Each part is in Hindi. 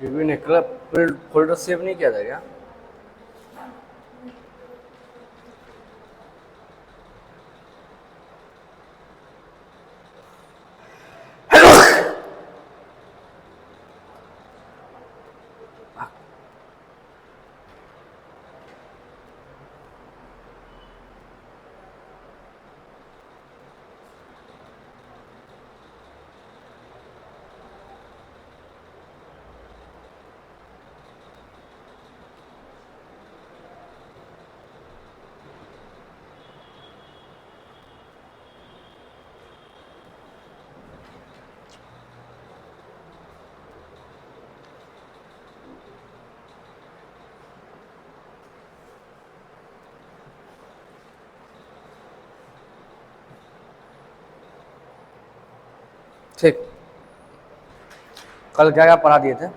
ये भी निकला, फोल्डर सेव नहीं किया था क्या? ठीक, कल क्या क्या पढ़ा दिए थे?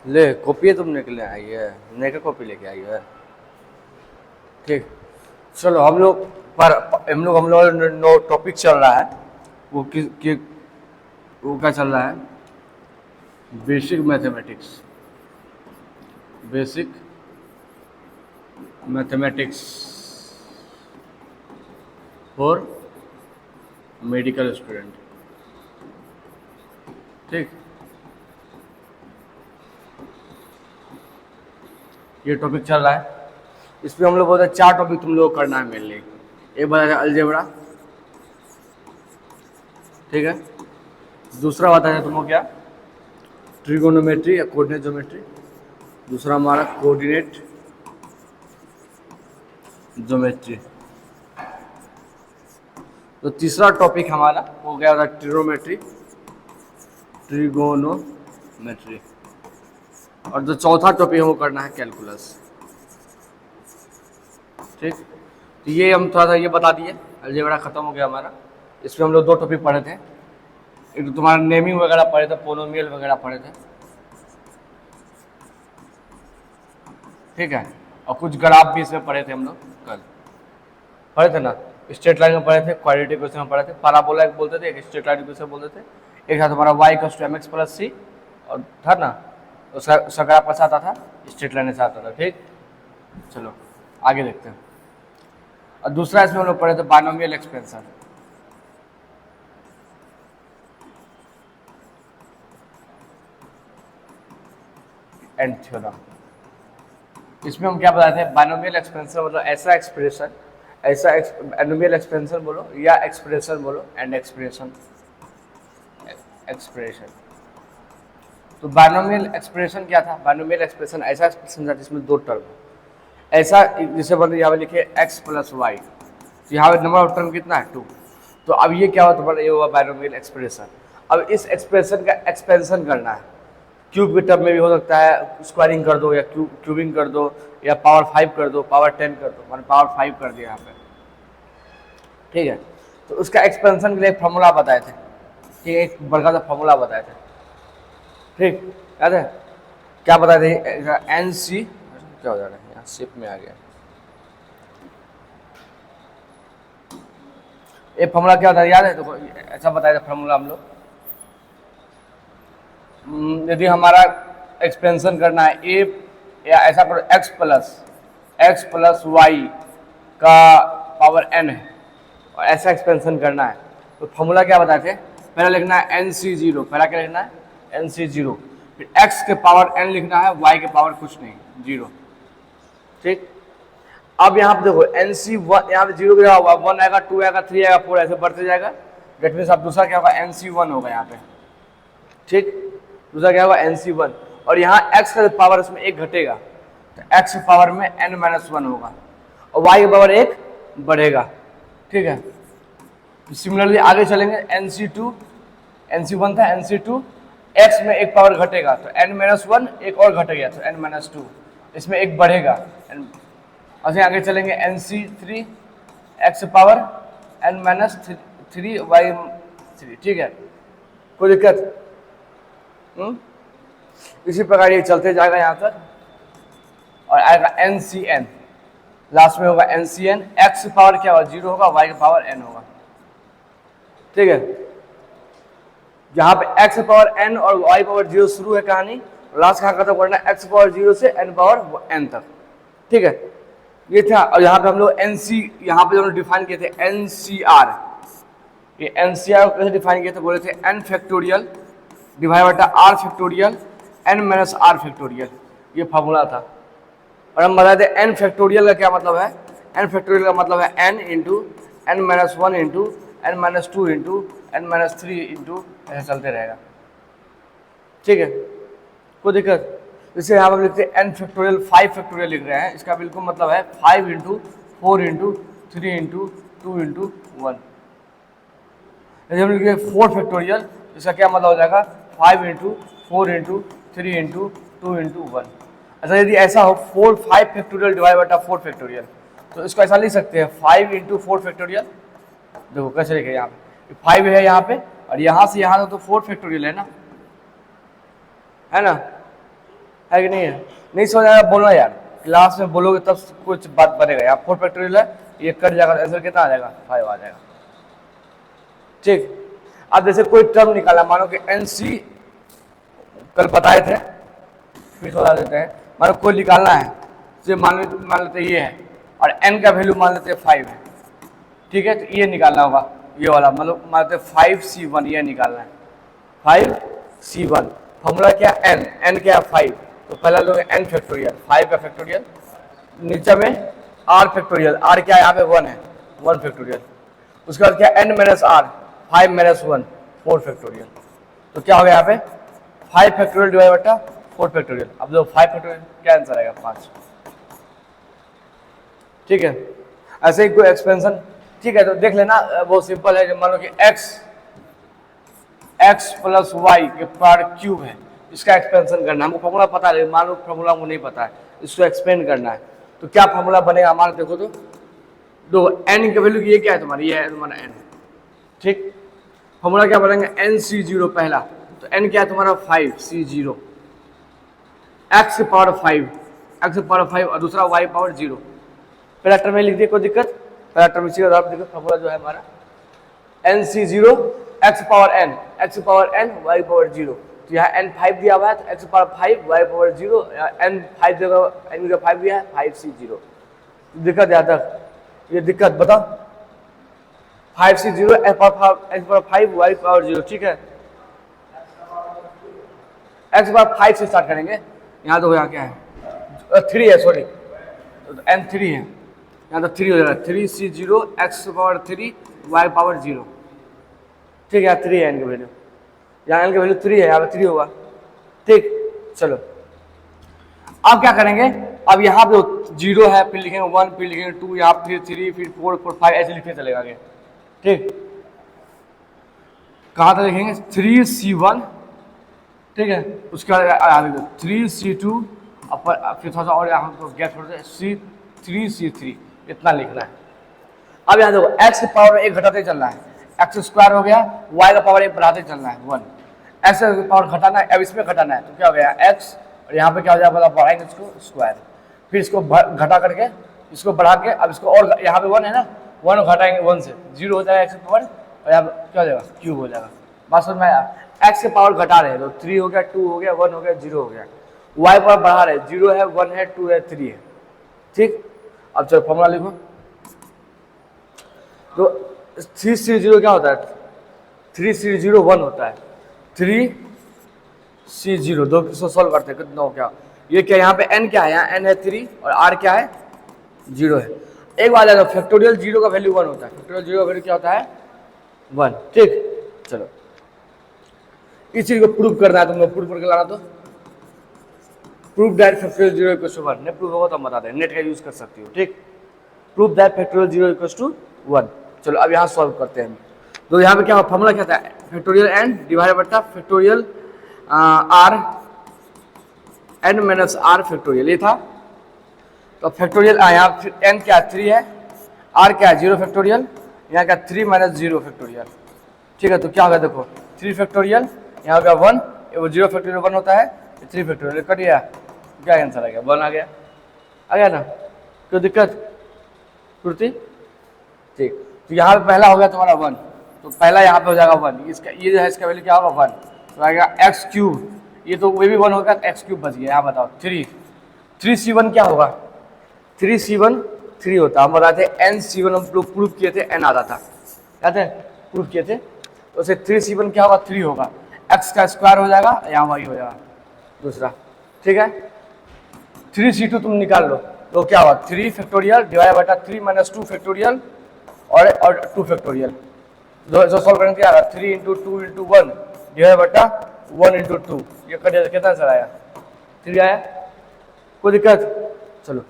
ले कॉपी तुम निकले आई है, नहीं का कॉपी लेके आई है। ठीक, चलो हम लोग नो टॉपिक चल रहा है, वो वो क्या चल रहा है? Basic mathematics, basic mathematics for medical student. ठीक, ये टॉपिक चल रहा है। इसमें हम लोग बोलते हैं 4 टॉपिक तुम लोग करना है मेनली। एक बताया था अलजेब्रा, ठीक है। दूसरा बताया तुमको क्या? ट्रिगोनोमेट्री या कोऑर्डिनेट ज्योमेट्री। दूसरा हमारा कोऑर्डिनेट ज्योमेट्री। तो तीसरा टॉपिक हमारा हो गया था ट्रिग्नोमेट्री, ट्रिगोनोमेट्री। और जो चौथा टॉपिक वो करना है कैलकुलस। ठीक, तो ये हम थोड़ा सा ये बता दिए, अलजेब्रा खत्म हो गया हमारा। इसमें हम लोग 2 टॉपिक पढ़े थे, एक तो तुम्हारा नेमिंग वगैरह पढ़े थे, पोनोमियल वगैरह पढ़े थे, ठीक है। और कुछ ग्राफ भी इसमें पढ़े थे हम लोग, कल पढ़े थे ना। स्ट्रेट लाइन में पढ़े थे, क्वाड्रेटिक इक्वेशन में पढ़े थे, पैराबोला एक बोलते थे, एक स्ट्रेट लाइन इक्वेशन बोलते थे, एक था तुम्हारा y = mx + c और था ना उसका ग्राफ कैसा आता था? स्ट्रेट लाइन से आता था। ठीक, चलो आगे देखते हैं। और दूसरा इसमें हम लोग पढ़े थे बाइनोमियल एक्सपेंशन। And theorem. इसमें हम क्या बताए थे? बाइनोमियल एक्सपेंशन मतलब ऐसा एक्सप्रेशन, बाइनोमियल एक्सपेंशन बोलो या एक्सप्रेशन बोलो, एंड एक्सप्रेशन। तो बाइनोमियल एक्सप्रेशन क्या था? बाइनोमियल एक्सप्रेशन ऐसा एक्सप्रेशन था जिसमें 2 टर्म ऐसा, जैसे बोलते यहाँ पे लिखे x + y, तो यहाँ पे नंबर ऑफ टर्म कितना है? 2। तो अब ये क्या हुआ तुम्हारा? ये हुआ बाइनोमियल एक्सप्रेशन। अब इस एक्सप्रेशन का एक्सपेंशन करना है, क्यूब के टर्म में भी हो सकता है, स्क्वायरिंग कर दो या क्यूबिंग कर दो या पावर 5 कर दो, पावर 10 कर दो, मैंने पावर 5 कर दिया यहाँ पे, ठीक है। तो उसका एक्सपेंशन के लिए फॉर्मूला बताए थे, ठीक है, एक बड़का सा फॉर्मूला बताए थे, ठीक, याद है? क्या बताए थे? एन सी क्या हो जा रहा है यहाँ, शिप में आ गया। ये फॉर्मूला क्या होता है याद है? तो ऐसा बताया था फॉर्मूला हम लोग, यदि हमारा एक्सपेंशन करना है ए या ऐसा करो x + y का पावर n है और ऐसा एक्सपेंशन करना है, तो फॉर्मूला क्या बताए थे? पहला लिखना है NC0, पहला क्या लिखना है? NC0, फिर x के पावर n लिखना है, y के पावर कुछ नहीं, 0। ठीक, अब यहाँ पे देखो NC1, यहाँ पे 0 क्या होगा? 1 आएगा, 2 आएगा, 3 आएगा, 4 ऐसे बढ़ते जाएगा। डेट मीन्स अब दूसरा क्या होगा? NC1 होगा यहाँ पे, ठीक। दूसरा क्या होगा? NC1। और यहाँ x का पावर इसमें 1 घटेगा, तो x के पावर में n-1 होगा और y के पावर 1 बढ़ेगा, ठीक है। तो सिमिलरली आगे चलेंगे, NC1 था, NC2, x में 1 पावर घटेगा तो n-1 एक और घट गया तो n-2, इसमें 1 बढ़ेगा। अच्छा आगे चलेंगे, NC3, x power n-3 y3, ठीक है, कोई दिक्कत? इसी प्रकार ये चलते जाएगा यहाँ तक और आएगा NCN, लास्ट में होगा NCN, x पावर क्या होगा 0 होगा, y का पावर n होगा। ठीक है, जहां पे x पावर n और y पावर 0 शुरू है कहानी, लास्ट कहां खत्म करना है x पावर 0 से n पावर n तक। ठीक है, ये था। और यहाँ पे हम लोग NC, यहाँ पे हम लोग डिफाइन किए थे NCR। ये NCR को कैसे डिफाइन किए थे, बोले थे n फैक्टोरियल डिवाइड बटा r factorial n minus r factorial, ये फार्मूला था। और हम बताए थे n फैक्टोरियल का क्या मतलब है, n फैक्टोरियल का मतलब है n into n minus 1 into n minus 2 into n minus 3 into ऐसे चलते रहेगा। ठीक है, कोई दिक्कत। जैसे यहाँ पर लिखते हैं n फैक्टोरियल 5 फैक्टोरियल लिख रहे हैं, इसका बिल्कुल मतलब है 5 इंटू 4 इंटू 3 इंटू 2 इंटू 1। जैसे हम लिखते 4 फैक्टोरियल, इसका क्या मतलब हो जाएगा 5 इंटू 4 इंटू 3 इंटू 2 इंटू 1। अच्छा, यदि ऐसा हो 5 फैक्टोरियल डिवाइड बटा 4 फैक्टोरियल, तो इसको ऐसा लिख सकते हैं 5 इंटू 4 फैक्टोरियल। देखो कैसे लिखे, यहाँ पे 5 है यहाँ पे, और यहाँ से यहाँ तो 4 फैक्टोरियल है ना, है ना, है कि नहीं है? नहीं समझ आया बोलना यार, क्लास में बोलोगे तब कुछ बात बनेगा। यहाँ 4 फैक्टोरियल है, ये कट जाएगा, आंसर कितना आ जाएगा 5 आ जाएगा। ठीक, अब जैसे कोई टर्म निकाला, मानो कि NC कल बताए थे, फिर बता देते हैं। मानो कोई निकालना है, जैसे मान लेते ये है, और n का वैल्यू मान लेते 5 है। ठीक है, तो ये निकालना होगा, ये वाला मतलब मान लेते 5C1, ये निकालना है 5C1। फॉर्मूला क्या n क्या 5, तो पहला लोग n फैक्टोरियल 5 का फैक्टोरियल, नीचे में r फैक्टोरियल, r क्या यहाँ पे 1 है 1 फैक्टोरियल, उसके बाद क्या n minus r 5 minus 1 4 factorial. तो क्या हो गया यहाँ पे 5 फैक्टोरियल डिवाइड बटा 4 फैक्टोरियल। अब जो 5 फैक्टोरियल क्या आंसर आएगा 5। ठीक है, ऐसे ही कोई एक्सपेंशन। ठीक है, तो देख लेना, बहुत सिंपल है। मान लो कि x प्लस वाई के पावर क्यूब है, इसका एक्सपेंशन करना है। हमको फॉर्मूला पता है, मान लो फॉर्मूला हमको नहीं पता है, इसको एक्सपेंड करना है। तो क्या फॉर्मूला बनेगा हमारा, देखो तो दो n की वैल्यू, ये क्या है तुम्हारी, ये है तुम्हारा n। ठीक, फॉर्मूला क्या बनेगा NC0 पहला, तो n क्या है तुम्हारा 5C0, x की पावर 5, x की पावर 5 और दूसरा y पावर 0। पहला टर्म में लिख दिए, कोई दिक्कत। पहला टर्म इसी का देखो, फॉर्मूला जो है हमारा NC0 x power n, x power n y power 0। तो यहाँ n 5 दिया हुआ है, तो x power 5 y power 0, n 5 जगह n का 5 दिया है 5C0। दिक्कत यहाँ तक, ये दिक्कत बताओ 5C0 x power 5 y power 0। ठीक है, x पावर 5 से स्टार्ट करेंगे। यहाँ तो यहाँ क्या है 3 है, सॉरी, तो n 3 है, यहाँ तो 3 हो जाएगा 3C0 x power 3 y power 0। ठीक है, 3 है n की वैल्यू, यहाँ n की वैल्यू 3 है, यहाँ पे 3 होगा। ठीक, चलो अब क्या करेंगे, अब यहाँ पे 0 है, फिर लिखेंगे 1, फिर लिखेंगे 2, यहाँ फिर 3, फिर 4, 5 ऐसे लिखने चलेगा आगे। ठीक, कहाँ तक लिखेंगे 3C1। ठीक है, उसके बाद 3C2, फिर थोड़ा सा और यहाँ को गैप छोड़ दे 3C3, इतना लिखना है। अब यहाँ देखो x पावर में 1 घटाते चलना है, x स्क्वायर हो गया, y का पावर 1 बढ़ाते चलना है 1, x पावर घटाना है, अब इसमें घटाना है, तो क्या हो गया x, और यहाँ पे क्या हो जाएगा मतलब बढ़ाएंगे इसको स्क्वायर, फिर इसको घटा करके इसको बढ़ा के, अब इसको और यहाँ पे 1 है ना, 1 घटाएंगे 1 से 0 हो जाएगा x पावर, और यहाँ पे क्या हो जाएगा क्यूब हो जाएगा। बात समझ में आया, x के पावर घटा रहे हैं तो 3 हो गया, 2 हो गया, 1 हो गया, 0 हो गया, y पावर बढ़ा रहे हैं 0 है, 1 है, 2 है, 3 है। ठीक, अब चलो फॉर्मूला लिखो। तो 3C0 क्या होता है, 3C0 1 होता है, 3C0 दो किसको सॉल्व करते हैं कितना हो क्या, ये क्या यहाँ पे n क्या है, यहाँ n है 3 और r क्या है 0 है। एक बात है, फैक्टोरियल 0 का वैल्यू 1 होता है, फैक्टोरियल 0 का वैल्यू क्या होता है 1। ठीक, चलो इस चीज को प्रूव करना है, तुमको प्रूव करके लाना, तो prove that factorial 0 equals to 1, नहीं प्रूव होगा तो हम बता दें, नेट का यूज कर सकती हो। ठीक, prove that factorial 0 equals to 1। चलो अब यहाँ सॉल्व करते हैं। तो यहाँ पे क्या फॉर्मूला क्या था, फैक्टोरियल n डिवाइड बटा factorial r n minus r factorial, ये था। तो फैक्टोरियल यहाँ फिर n क्या 3 है, r क्या 0 फैक्टोरियल, यहाँ क्या 3 माइनस 0 फैक्टोरियल। ठीक है, तो क्या होगा देखो 3 फैक्टोरियल, यहाँ हो गया 1, वो 0 फैक्टोरियल 1 होता है, 3 फैक्टोरियल कट गया, क्या आंसर आ गया 1 आ गया ना, कोई दिक्कत। श्रुति, ठीक। तो यहाँ पे पहला हो गया तुम्हारा 1, तो पहला यहाँ पे हो जाएगा 1, इसका ये जो है इसका वैल्यू क्या होगा 1, तो आएगा एक्स क्यूब, ये तो वो भी 1 होगा, एक्स क्यूब बच गया। यहाँ बताओ 3C1 क्या होगा, 3C1 3 होता, हम बताते NC1 हम लोग प्रूफ किए थे, n आता था, याद है प्रूफ किए थे, तो उसे 3C1 क्या होगा 3 होगा, x का स्क्वायर हो जाएगा, यहाँ y हो जाएगा दूसरा, ठीक है। 3C2 तुम निकाल लो तो क्या होगा 3 फैक्टोरियल डिवाइड बटा 3 माइनस 2 फैक्टोरियल और 2 फैक्टोरियल, जो सॉल्व करेंगे क्या आएगा 3 इंटू 2 इंटू 1 डिवाइड बटा 1 इंटू 2, ये कितना आंसर आया 3 आया, कोई दिक्कत, चलो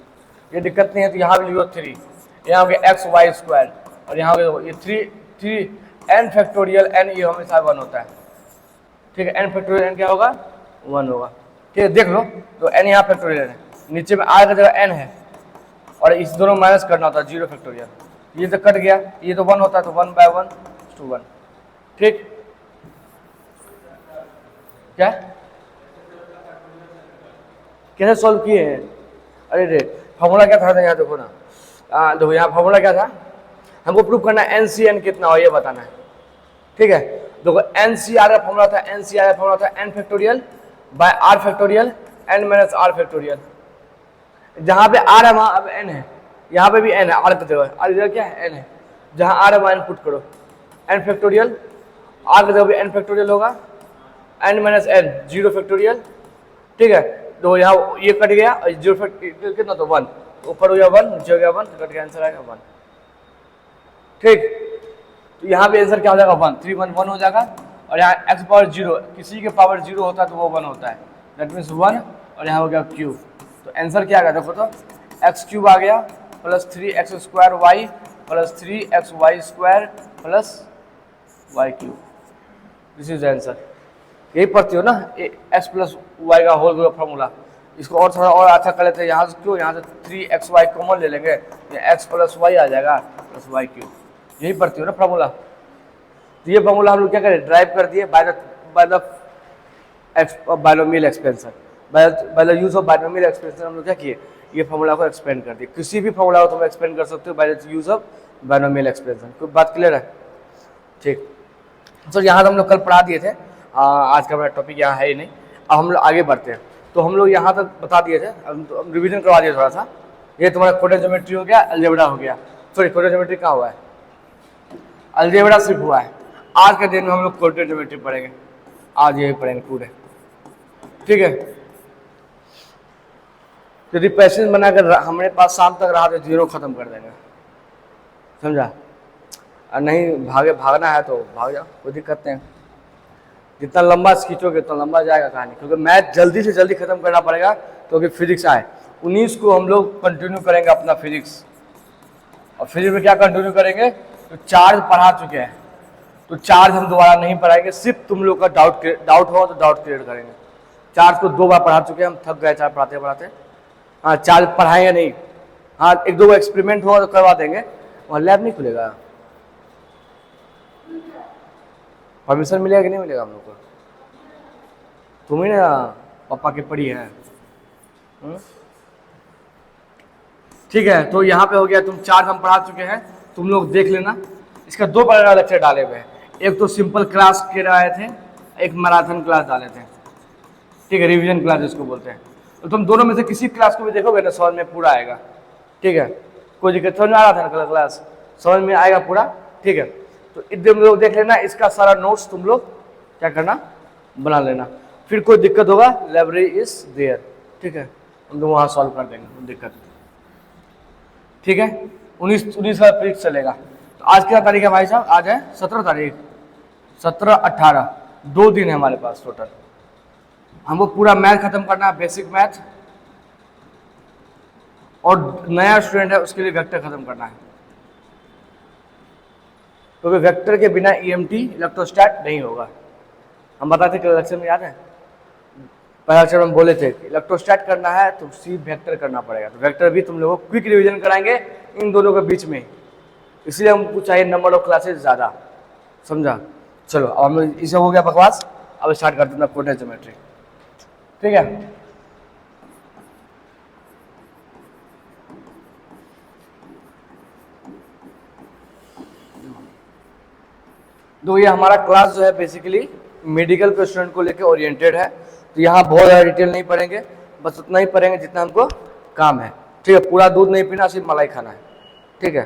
ये दिक्कत नहीं है तो यहाँ भी लिखो 3, यहाँ हो गया एक्स वाई स्क्वायर और यहाँ हो गया ये 3 n फैक्टोरियल n, ये हमेशा 1 होता है, ठीक है, n फैक्टोरियल n क्या होगा 1 होगा, ठीक है। देख लो तो n यहाँ फैक्टोरियल है, नीचे में r का जगह n है और इस दोनों माइनस करना होता है 0 फैक्टोरियल, ये तो कट गया, ये तो 1 होता है तो 1 बाय 1 टू 1, ठीक। क्या कैसे सॉल्व किए हैं, अरे रे फॉर्मूला क्या था यहाँ देखो ना, देखो यहाँ फॉर्मूला क्या था, हमको प्रूव करना है NCN कितना हो ये बताना है, ठीक है। देखो NCR का फॉर्मूला था, NCR का फॉर्मूला था n factorial by r factorial n minus r factorial, जहाँ पे r है वहाँ अब n है, यहाँ पे भी n है, r पे देखो r इधर क्या है n है, जहाँ r है वहाँ n पुट करो n फैक्टोरियल, r का जगह भी n फैक्टोरियल होगा, n माइनस n 0 फैक्टोरियल, ठीक है। तो यहाँ ये कट गया और 0 फैक्टोरियल कितना तो 1, ऊपर हो गया 1 नीचे हो गया 1, कट गया आंसर आएगा 1, ठीक। तो यहाँ पे आंसर क्या हो जाएगा 1, 3 1 1 हो जाएगा और यहाँ x पावर 0, किसी के पावर 0 होता है तो वो 1 होता है, दैट मीन्स 1 और यहाँ हो गया क्यूब, तो आंसर क्या आ गया देखो तो एक्स क्यूब आ गया plus 3x square y plus 3xy square plus y cube, this is answer. यही पढ़ती हो ना x प्लस वाई का होल ग्रुप फॉर्मूला, इसको और थोड़ा और अच्छा कर लेते हैं, यहाँ से क्यों यहाँ से 3xy कॉमन ले लेंगे, ये x प्लस वाई आ जाएगा प्लस वाई क्यूब, यही पढ़ती हो ना फॉर्मूला। तो ये फॉर्मूला हम लोग क्या करें ड्राइव कर दिए by the binomial expansion, by the use of binomial expansion हम लोग क्या किए ये फॉर्मूला को एक्सपेंड कर दिए, किसी भी फॉर्मूला को तुम एक्सपेंड कर सकते हो by the use of binomial expansion, कोई बात क्लियर है, ठीक। सर यहाँ तो हम लोग कल पढ़ा दिए थे, आज का हमारा टॉपिक यहाँ है ही नहीं, अब हम लोग आगे बढ़ते हैं। तो हम लोग यहाँ तक बता दिए थे, अब रिवीजन करवा दिए थोड़ा सा, ये तुम्हारा कोटेड ज्योमेट्री हो गया, अलजेब्रा हो गया, सॉरी कोटेड ज्योमेट्री कहाँ हुआ है, अलजेब्रा सिर्फ हुआ है। आज के दिन में हम लोग कोटेड ज्योमेट्री पढ़ेंगे, आज यही पढ़ेंगे पूरे, ठीक है। यदि पैसेज बनाकर हमारे पास शाम तक रहा तो 0 खत्म कर देंगे, समझा, और नहीं भागना है तो भाग जाओ, कोई दिक्कत नहीं, जितना लंबा खींचोगे उतना लंबा जाएगा कहानी, क्योंकि मैथ जल्दी से जल्दी खत्म करना पड़ेगा, क्योंकि फिजिक्स आए 19 को हम लोग कंटिन्यू करेंगे अपना फिजिक्स, और फिजिक्स में क्या कंटिन्यू करेंगे, तो चार्ज पढ़ा चुके हैं, तो चार्ज हम दोबारा नहीं पढ़ाएंगे, सिर्फ तुम लोग का डाउट हो तो डाउट क्लियर करेंगे। चार्ज को 2 बार पढ़ा चुके हैं, हम थक गए चार्ज पढ़ाते पढ़ाते, हाँ चार्ज पढ़ाएंगे नहीं, हाँ 1-2 एक्सपेरिमेंट हुआ तो करवा देंगे, वहाँ लैब नहीं खुलेगा, परमिशन मिलेगा कि नहीं मिलेगा हम लोग को, तुम ही ना पापा की पढ़ी है, ठीक है। तो यहाँ पे हो गया, तुम चार्ज हम पढ़ा चुके हैं, तुम लोग देख लेना, इसका 2 प्रकार का लेक्चर डाले हुए हैं, एक तो सिंपल क्लास के रहे थे, एक मैराथन क्लास डाले थे, ठीक है, रिवीजन क्लास जिसको बोलते हैं। तो तुम दोनों में से किसी क्लास को भी देखोगे ना समझ में पूरा आएगा, ठीक है, कोई दिक्कत समझ में आ रहा था ना क्लास, समझ में आएगा पूरा, ठीक है। तो तुम लोग देख लेना, इसका सारा नोट्स तुम लोग क्या करना बना लेना, फिर कोई दिक्कत होगा लाइब्रेरी इज देयर, ठीक है, हम लोग वहाँ सॉल्व कर देंगे, कोई दिक्कत, ठीक है। 19 का परीक्षा चलेगा। तो आज क्या तारीख है भाई साहब, आज है 17 तारीख, 17 18 2 दिन है हमारे पास टोटल, हमको पूरा मैथ खत्म करना है, बेसिक मैथ, और नया स्टूडेंट है उसके लिए वेक्टर खत्म करना है, क्योंकि वेक्टर के बिना EMT इलेक्ट्रोस्टैट नहीं होगा। हम बताते थे लेक्चर में, याद है पहला लेक्चर में बोले थे इलेक्ट्रोस्टैट करना है तो सिर्फ वेक्टर करना पड़ेगा, तो वेक्टर भी तुम लोगों को क्विक रिवीजन कराएंगे इन दोनों के बीच में, इसलिए हमको चाहिए नंबर ऑफ क्लासेस ज़्यादा, समझा। चलो अब हम इसे हो गया बकवास, अब स्टार्ट करते हैं कोटेड ज्योमेट्री, ठीक है। तो ये हमारा क्लास जो है बेसिकली मेडिकल के स्टूडेंट को लेकर ओरिएंटेड है। तो यहाँ बहुत ज़्यादा डिटेल नहीं पढ़ेंगे, बस उतना ही पढ़ेंगे जितना हमको काम है। ठीक है, पूरा दूध नहीं पीना, सिर्फ मलाई खाना है। ठीक है,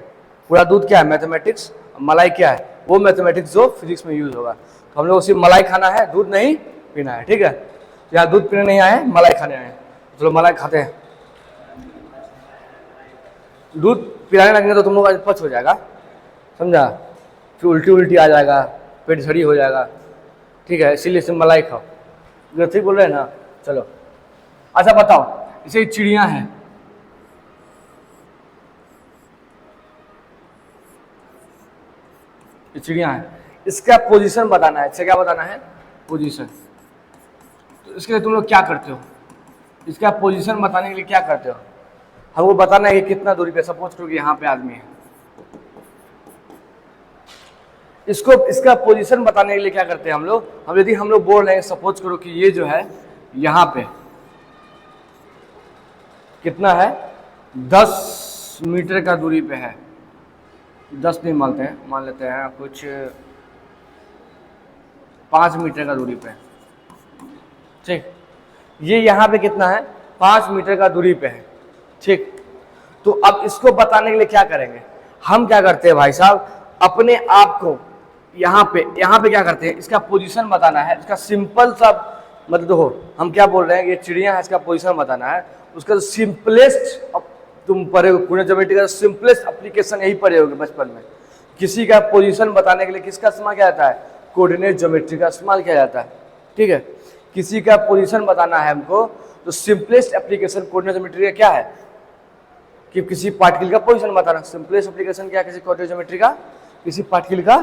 पूरा दूध क्या है? मैथमेटिक्स। मलाई क्या है? वो मैथमेटिक्स जो फिजिक्स में यूज होगा। तो हम लोग सिर्फ मलाई खाना है, दूध नहीं पीना है। ठीक है, यहाँ दूध पीने नहीं आए, मलाई खाने आए। चलो मलाई खाते हैं। दूध पिलाने लगेंगे तो तुम लोग का पच हो जाएगा, समझा? फिर उल्टी उल्टी आ जाएगा, पेट झड़ी हो जाएगा। ठीक है, इसीलिए सिर्फ मलाई खाओ। जो ठीक बोल रहे हैं ना। चलो अच्छा बताओ, इसे चिड़िया हैं, ये चिड़िया है, इसका पोजीशन बताना है। इसे क्या बताना है? पोजीशन। तो इसके लिए तुम लोग क्या करते हो? इसका पोजीशन बताने के लिए क्या करते हो? हमको बताना है कि कितना दूरी पे। सपोज करो कि यहाँ पे आदमी है, इसको इसका पोजीशन बताने के लिए क्या करते हैं हम लोग? यदि हम लोग बोल रहे हैं, सपोज करो कि ये जो है यहाँ पे कितना है? 10 मीटर का दूरी पे है। 10 नहीं मानते हैं, मान लेते हैं कुछ 5 मीटर का दूरी पे। ठीक, ये यहाँ पे कितना है? 5 मीटर का दूरी पे है। ठीक, तो अब इसको बताने के लिए क्या करेंगे? हम क्या करते हैं भाई साहब, अपने आप को यहाँ पे क्या करते हैं? इसका पोजीशन बताना है। इसका सिंपल सा मतलब देखो, हम क्या बोल रहे हैं, ये चिड़िया है, इसका पोजीशन बताना है। उसका सिंपलेस्ट, तुम पढ़े हो कोऑर्डिनेट ज्योमेट्री का सिंपलेस्ट एप्लीकेशन यही पढ़े होगे बचपन में। किसी का पोजीशन बताने के लिए किसका इस्तेमाल किया जाता है? कोऑर्डिनेट ज्योमेट्री का इस्तेमाल किया जाता है। ठीक है, किसी का पोजीशन बताना है हमको, तो सिंपलेस्ट एप्लीकेशन कोऑर्डिनेट ज्योमेट्री का क्या है? कि किसी पार्टिकल का पोजीशन बताना। सिंपलेस्ट एप्लीकेशन क्या है किसी कोऑर्डिनेट ज्योमेट्री का? किसी पार्टिकल का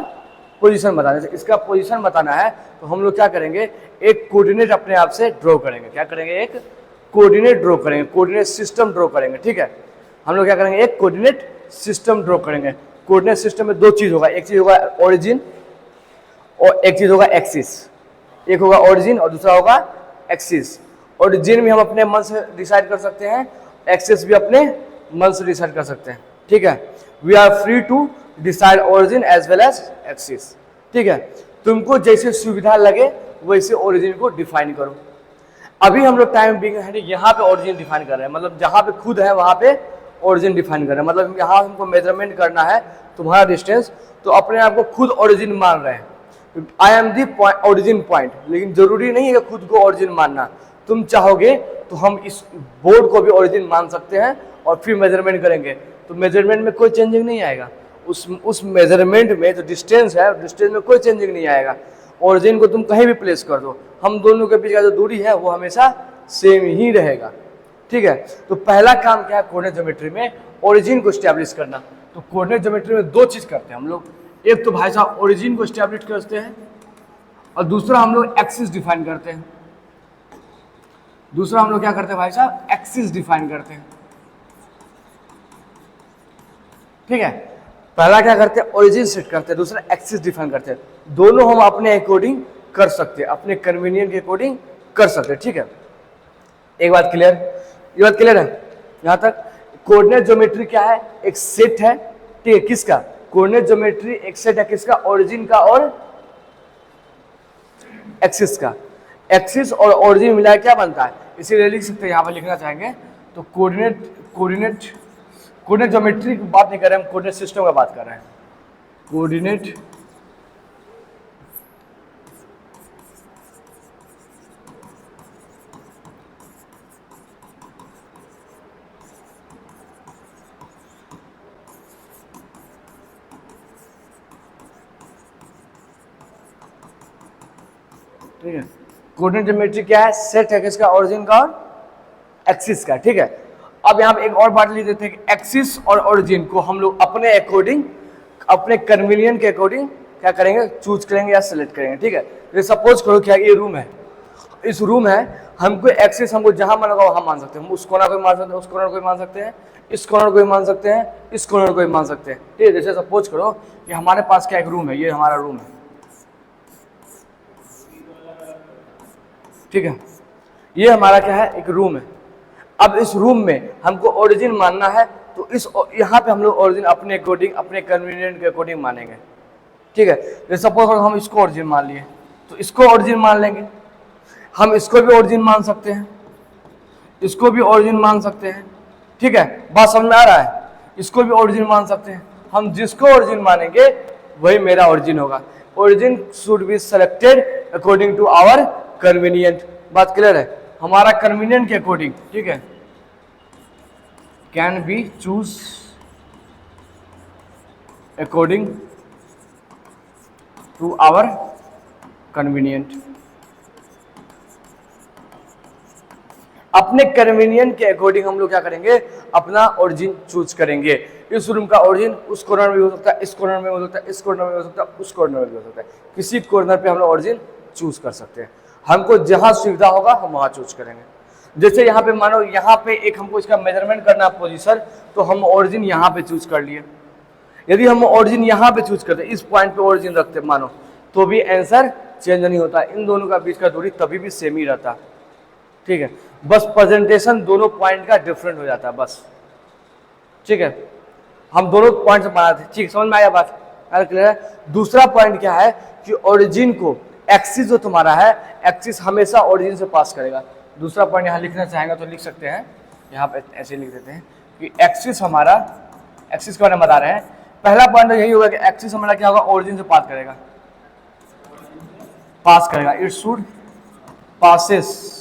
पोजीशन बताना। इसका पोजीशन बताना है तो हम लोग क्या करेंगे? एक कोऑर्डिनेट अपने आप से ड्रॉ करेंगे। क्या करेंगे? एक कोऑर्डिनेट ड्रॉ करेंगे, कोऑर्डिनेट सिस्टम ड्रॉ करेंगे। ठीक है, हम लोग क्या करेंगे? एक कोऑर्डिनेट सिस्टम ड्रॉ करेंगे। कोऑर्डिनेट सिस्टम में दो चीज होगा, एक चीज होगा ओरिजिन और एक चीज होगा एक्सिस। एक होगा ओरिजिन और दूसरा होगा एक्सिस। ओरिजिन भी हम अपने मन से डिसाइड कर सकते हैं, एक्सिस भी अपने मन से डिसाइड कर सकते हैं। ठीक है, we are free to decide origin as well as axis. ठीक है, तुमको जैसे सुविधा लगे वैसे ओरिजिन को डिफाइन करो। अभी हम लोग टाइम बिंग है यहाँ पे ओरिजिन डिफाइन कर रहे हैं, मतलब जहाँ पे खुद है वहाँ पे ओरिजिन डिफाइन कर रहे हैं। मतलब यहाँ हमको मेजरमेंट करना है तुम्हारा डिस्टेंस, तो अपने आप को खुद ओरिजिन मान रहे हैं। I am the origin point, लेकिन जरूरी नहीं है कि खुद को ओरिजिन मानना। तुम चाहोगे तो हम इस बोर्ड को भी ओरिजिन मान सकते हैं और फिर मेजरमेंट करेंगे, तो मेजरमेंट में कोई चेंजिंग नहीं आएगा। उस मेजरमेंट में जो डिस्टेंस है, डिस्टेंस में कोई चेंजिंग नहीं आएगा। ओरिजिन को तुम कहीं भी प्लेस कर दो, हम दोनों के बीच का जो दूरी है वो हमेशा सेम ही रहेगा। ठीक है, तो पहला काम क्या है कोऑर्डिनेट ज्योमेट्री में? ओरिजिन को एस्टैब्लिश करना। तो कोऑर्डिनेट ज्योमेट्री में दो चीज करते हैं हम लोग। एक तो भाई साहब ओरिजिन को एस्टैब्लिश करते हैं और दूसरा हम लोग एक्सिस डिफाइन करते हैं। दूसरा हम लोग क्या करते हैं भाई साहब? एक्सिस डिफाइन करते हैं। ठीक है, पहला क्या करते हैं? ओरिजिन सेट करते हैं, दूसरा एक्सिस डिफाइन करते हैं। दोनों हम अपने अकॉर्डिंग कर सकते हैं, अपने कन्वीनियंट के अकॉर्डिंग कर सकते हैं। ठीक है, एक बात क्लियर? ये बात क्लियर है यहां तक? कोऑर्डिनेट ज्योमेट्री क्या है? एक सेट है। ठीक है, किसका? कोऑर्डिनेट ज्योमेट्री एक सेट है, किसका? ओरिजिन का और एक्सिस का। एक्सिस और ओरिजिन मिला क्या बनता है? इसीलिए लिख सकते हैं, यहां पर लिखना चाहेंगे तो कोऑर्डिनेट ज्योमेट्री की बात नहीं कर रहे हैं, हम कोऑर्डिनेट सिस्टम का बात कर रहे हैं। कोऑर्डिनेट ठीक है, कोऑर्डिनेट ज्योमेट्री क्या है? सेट है किसका? ओरिजिन का और एक्सिस का। ठीक है, अब यहाँ पे एक और बात लिख देते हैं कि एक्सिस और ओरिजिन को हम लोग अपने अकॉर्डिंग, अपने कन्वीनियंट के अकॉर्डिंग क्या करेंगे? चूज करेंगे या सिलेक्ट करेंगे। ठीक है, तो सपोज करो क्या ये रूम है, इस रूम है, हमको एक्सिस हमको जहां मन लगा वहां मान सकते हैं। हम उस कोना को भी मान सकते हैं, उस कोना को भी मान सकते हैं, इस कोना को भी मान सकते हैं, इस कोना को भी मान सकते हैं। ठीक है, जैसे सपोज करो कि हमारे पास क्या एक रूम है, ये हमारा रूम है। ठीक है, ये हमारा क्या है? एक रूम है। अब इस रूम में हमको ओरिजिन मानना है, तो इस यहाँ पे हम लोग ओरिजिन अपने अकॉर्डिंग, अपने कन्वीनियंट के अकॉर्डिंग मानेंगे। ठीक है। जैसे सपोज हम इसको ओरिजिन मान लिए तो इसको ओरिजिन मान लेंगे, हम इसको भी ओरिजिन मान सकते हैं, इसको भी ओरिजिन मान सकते हैं, ठीक है। बात समझ में आ रहा है? इसको भी ओरिजिन मान सकते हैं। हम जिसको ओरिजिन मानेंगे वही मेरा ओरिजिन होगा। Origin should be selected according to our convenient. बात क्लियर है? हमारा कन्वीनियंट के अकॉर्डिंग, ठीक है, can be choose according to our convenient. अपने कन्वीनियंट के अकॉर्डिंग हम लोग क्या करेंगे, अपना ओरिजिन चूज करेंगे। इस रूम का ओरिजिन उस कॉर्नर में हो सकता है, इस कॉर्नर में हो सकता है, इस कॉर्नर में हो सकता है, उस कॉर्नर में भी हो सकता है। किसी कॉर्नर पे हम लोग ओरिजिन चूज कर सकते हैं। हमको जहां सुविधा होगा हम वहां चूज करेंगे। जैसे यहाँ पे मानो यहाँ पे एक हमको इसका मेजरमेंट करना है पोजीशन, तो हम ओरिजिन यहाँ पे चूज कर लिए। यदि हम ओरिजिन यहाँ पे चूज करते, इस पॉइंट पे ओरिजिन रखते मानो, तो भी आंसर चेंज नहीं होता। इन दोनों का बीच का दूरी तभी भी सेम ही रहता, ठीक है। बस प्रेजेंटेशन दोनों पॉइंट का डिफरेंट हो जाता है बस, ठीक है। हम दोनों पॉइंट से बनाते, ठीक, समझ में आया बात? क्लियर है? दूसरा पॉइंट क्या है कि ओरिजिन को एक्सिस जो तुम्हारा है, एक्सिस हमेशा ओरिजिन से पास करेगा। दूसरा पॉइंट यहाँ लिखना चाहेंगे तो लिख सकते हैं, यहाँ पे ऐसे लिख देते हैं कि एक्सिस हमारा, एक्सिस के बारे में बता रहे हैं। पहला पॉइंट तो यही होगा कि एक्सिस हमारा क्या होगा, ओरिजिन से पास करेगा, पास करेगा। It should passes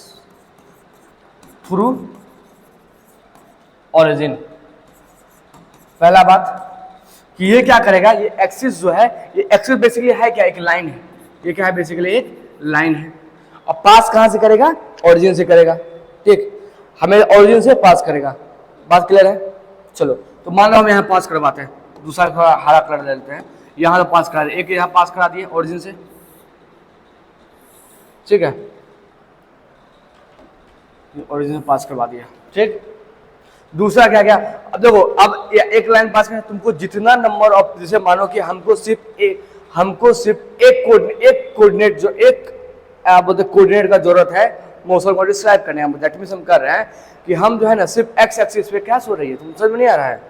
through origin. पहला बात कि ये क्या करेगा, ये एक्सिस जो है, ये एक्सिस बेसिकली है क्या, एक लाइन है। ये क्या है, बेसिकली एक लाइन है। और पास कहां से करेगा, ओरिजिन से करेगा, ठीक। हमें ओरिजिन से पास करेगा। बात क्लियर है? चलो, तो मान लो हम यहाँ पास करवाते हैं, दूसरा थोड़ा हरा कलर ले लेते हैं, यहाँ तो पास करा दिए, एक यहाँ पास करा दिए ओरिजिन से, ठीक है, ओरिजिन से पास करवा दिया, ठीक। दूसरा क्या क्या, अब देखो, अब एक लाइन पास करें, तुमको जितना नंबर ऑफ, जैसे मानो कि हमको सिर्फ एक कोऑर्डिनेट जो एक बोलते कोऑर्डिनेट का जरूरत है मोशन को डिस्क्राइब करने में। दैट मींस हम कर रहे हैं कि हम जो है ना सिर्फ एक्स एक्सिस पे क्या सो रही है, तुम समझ में नहीं आ रहा है?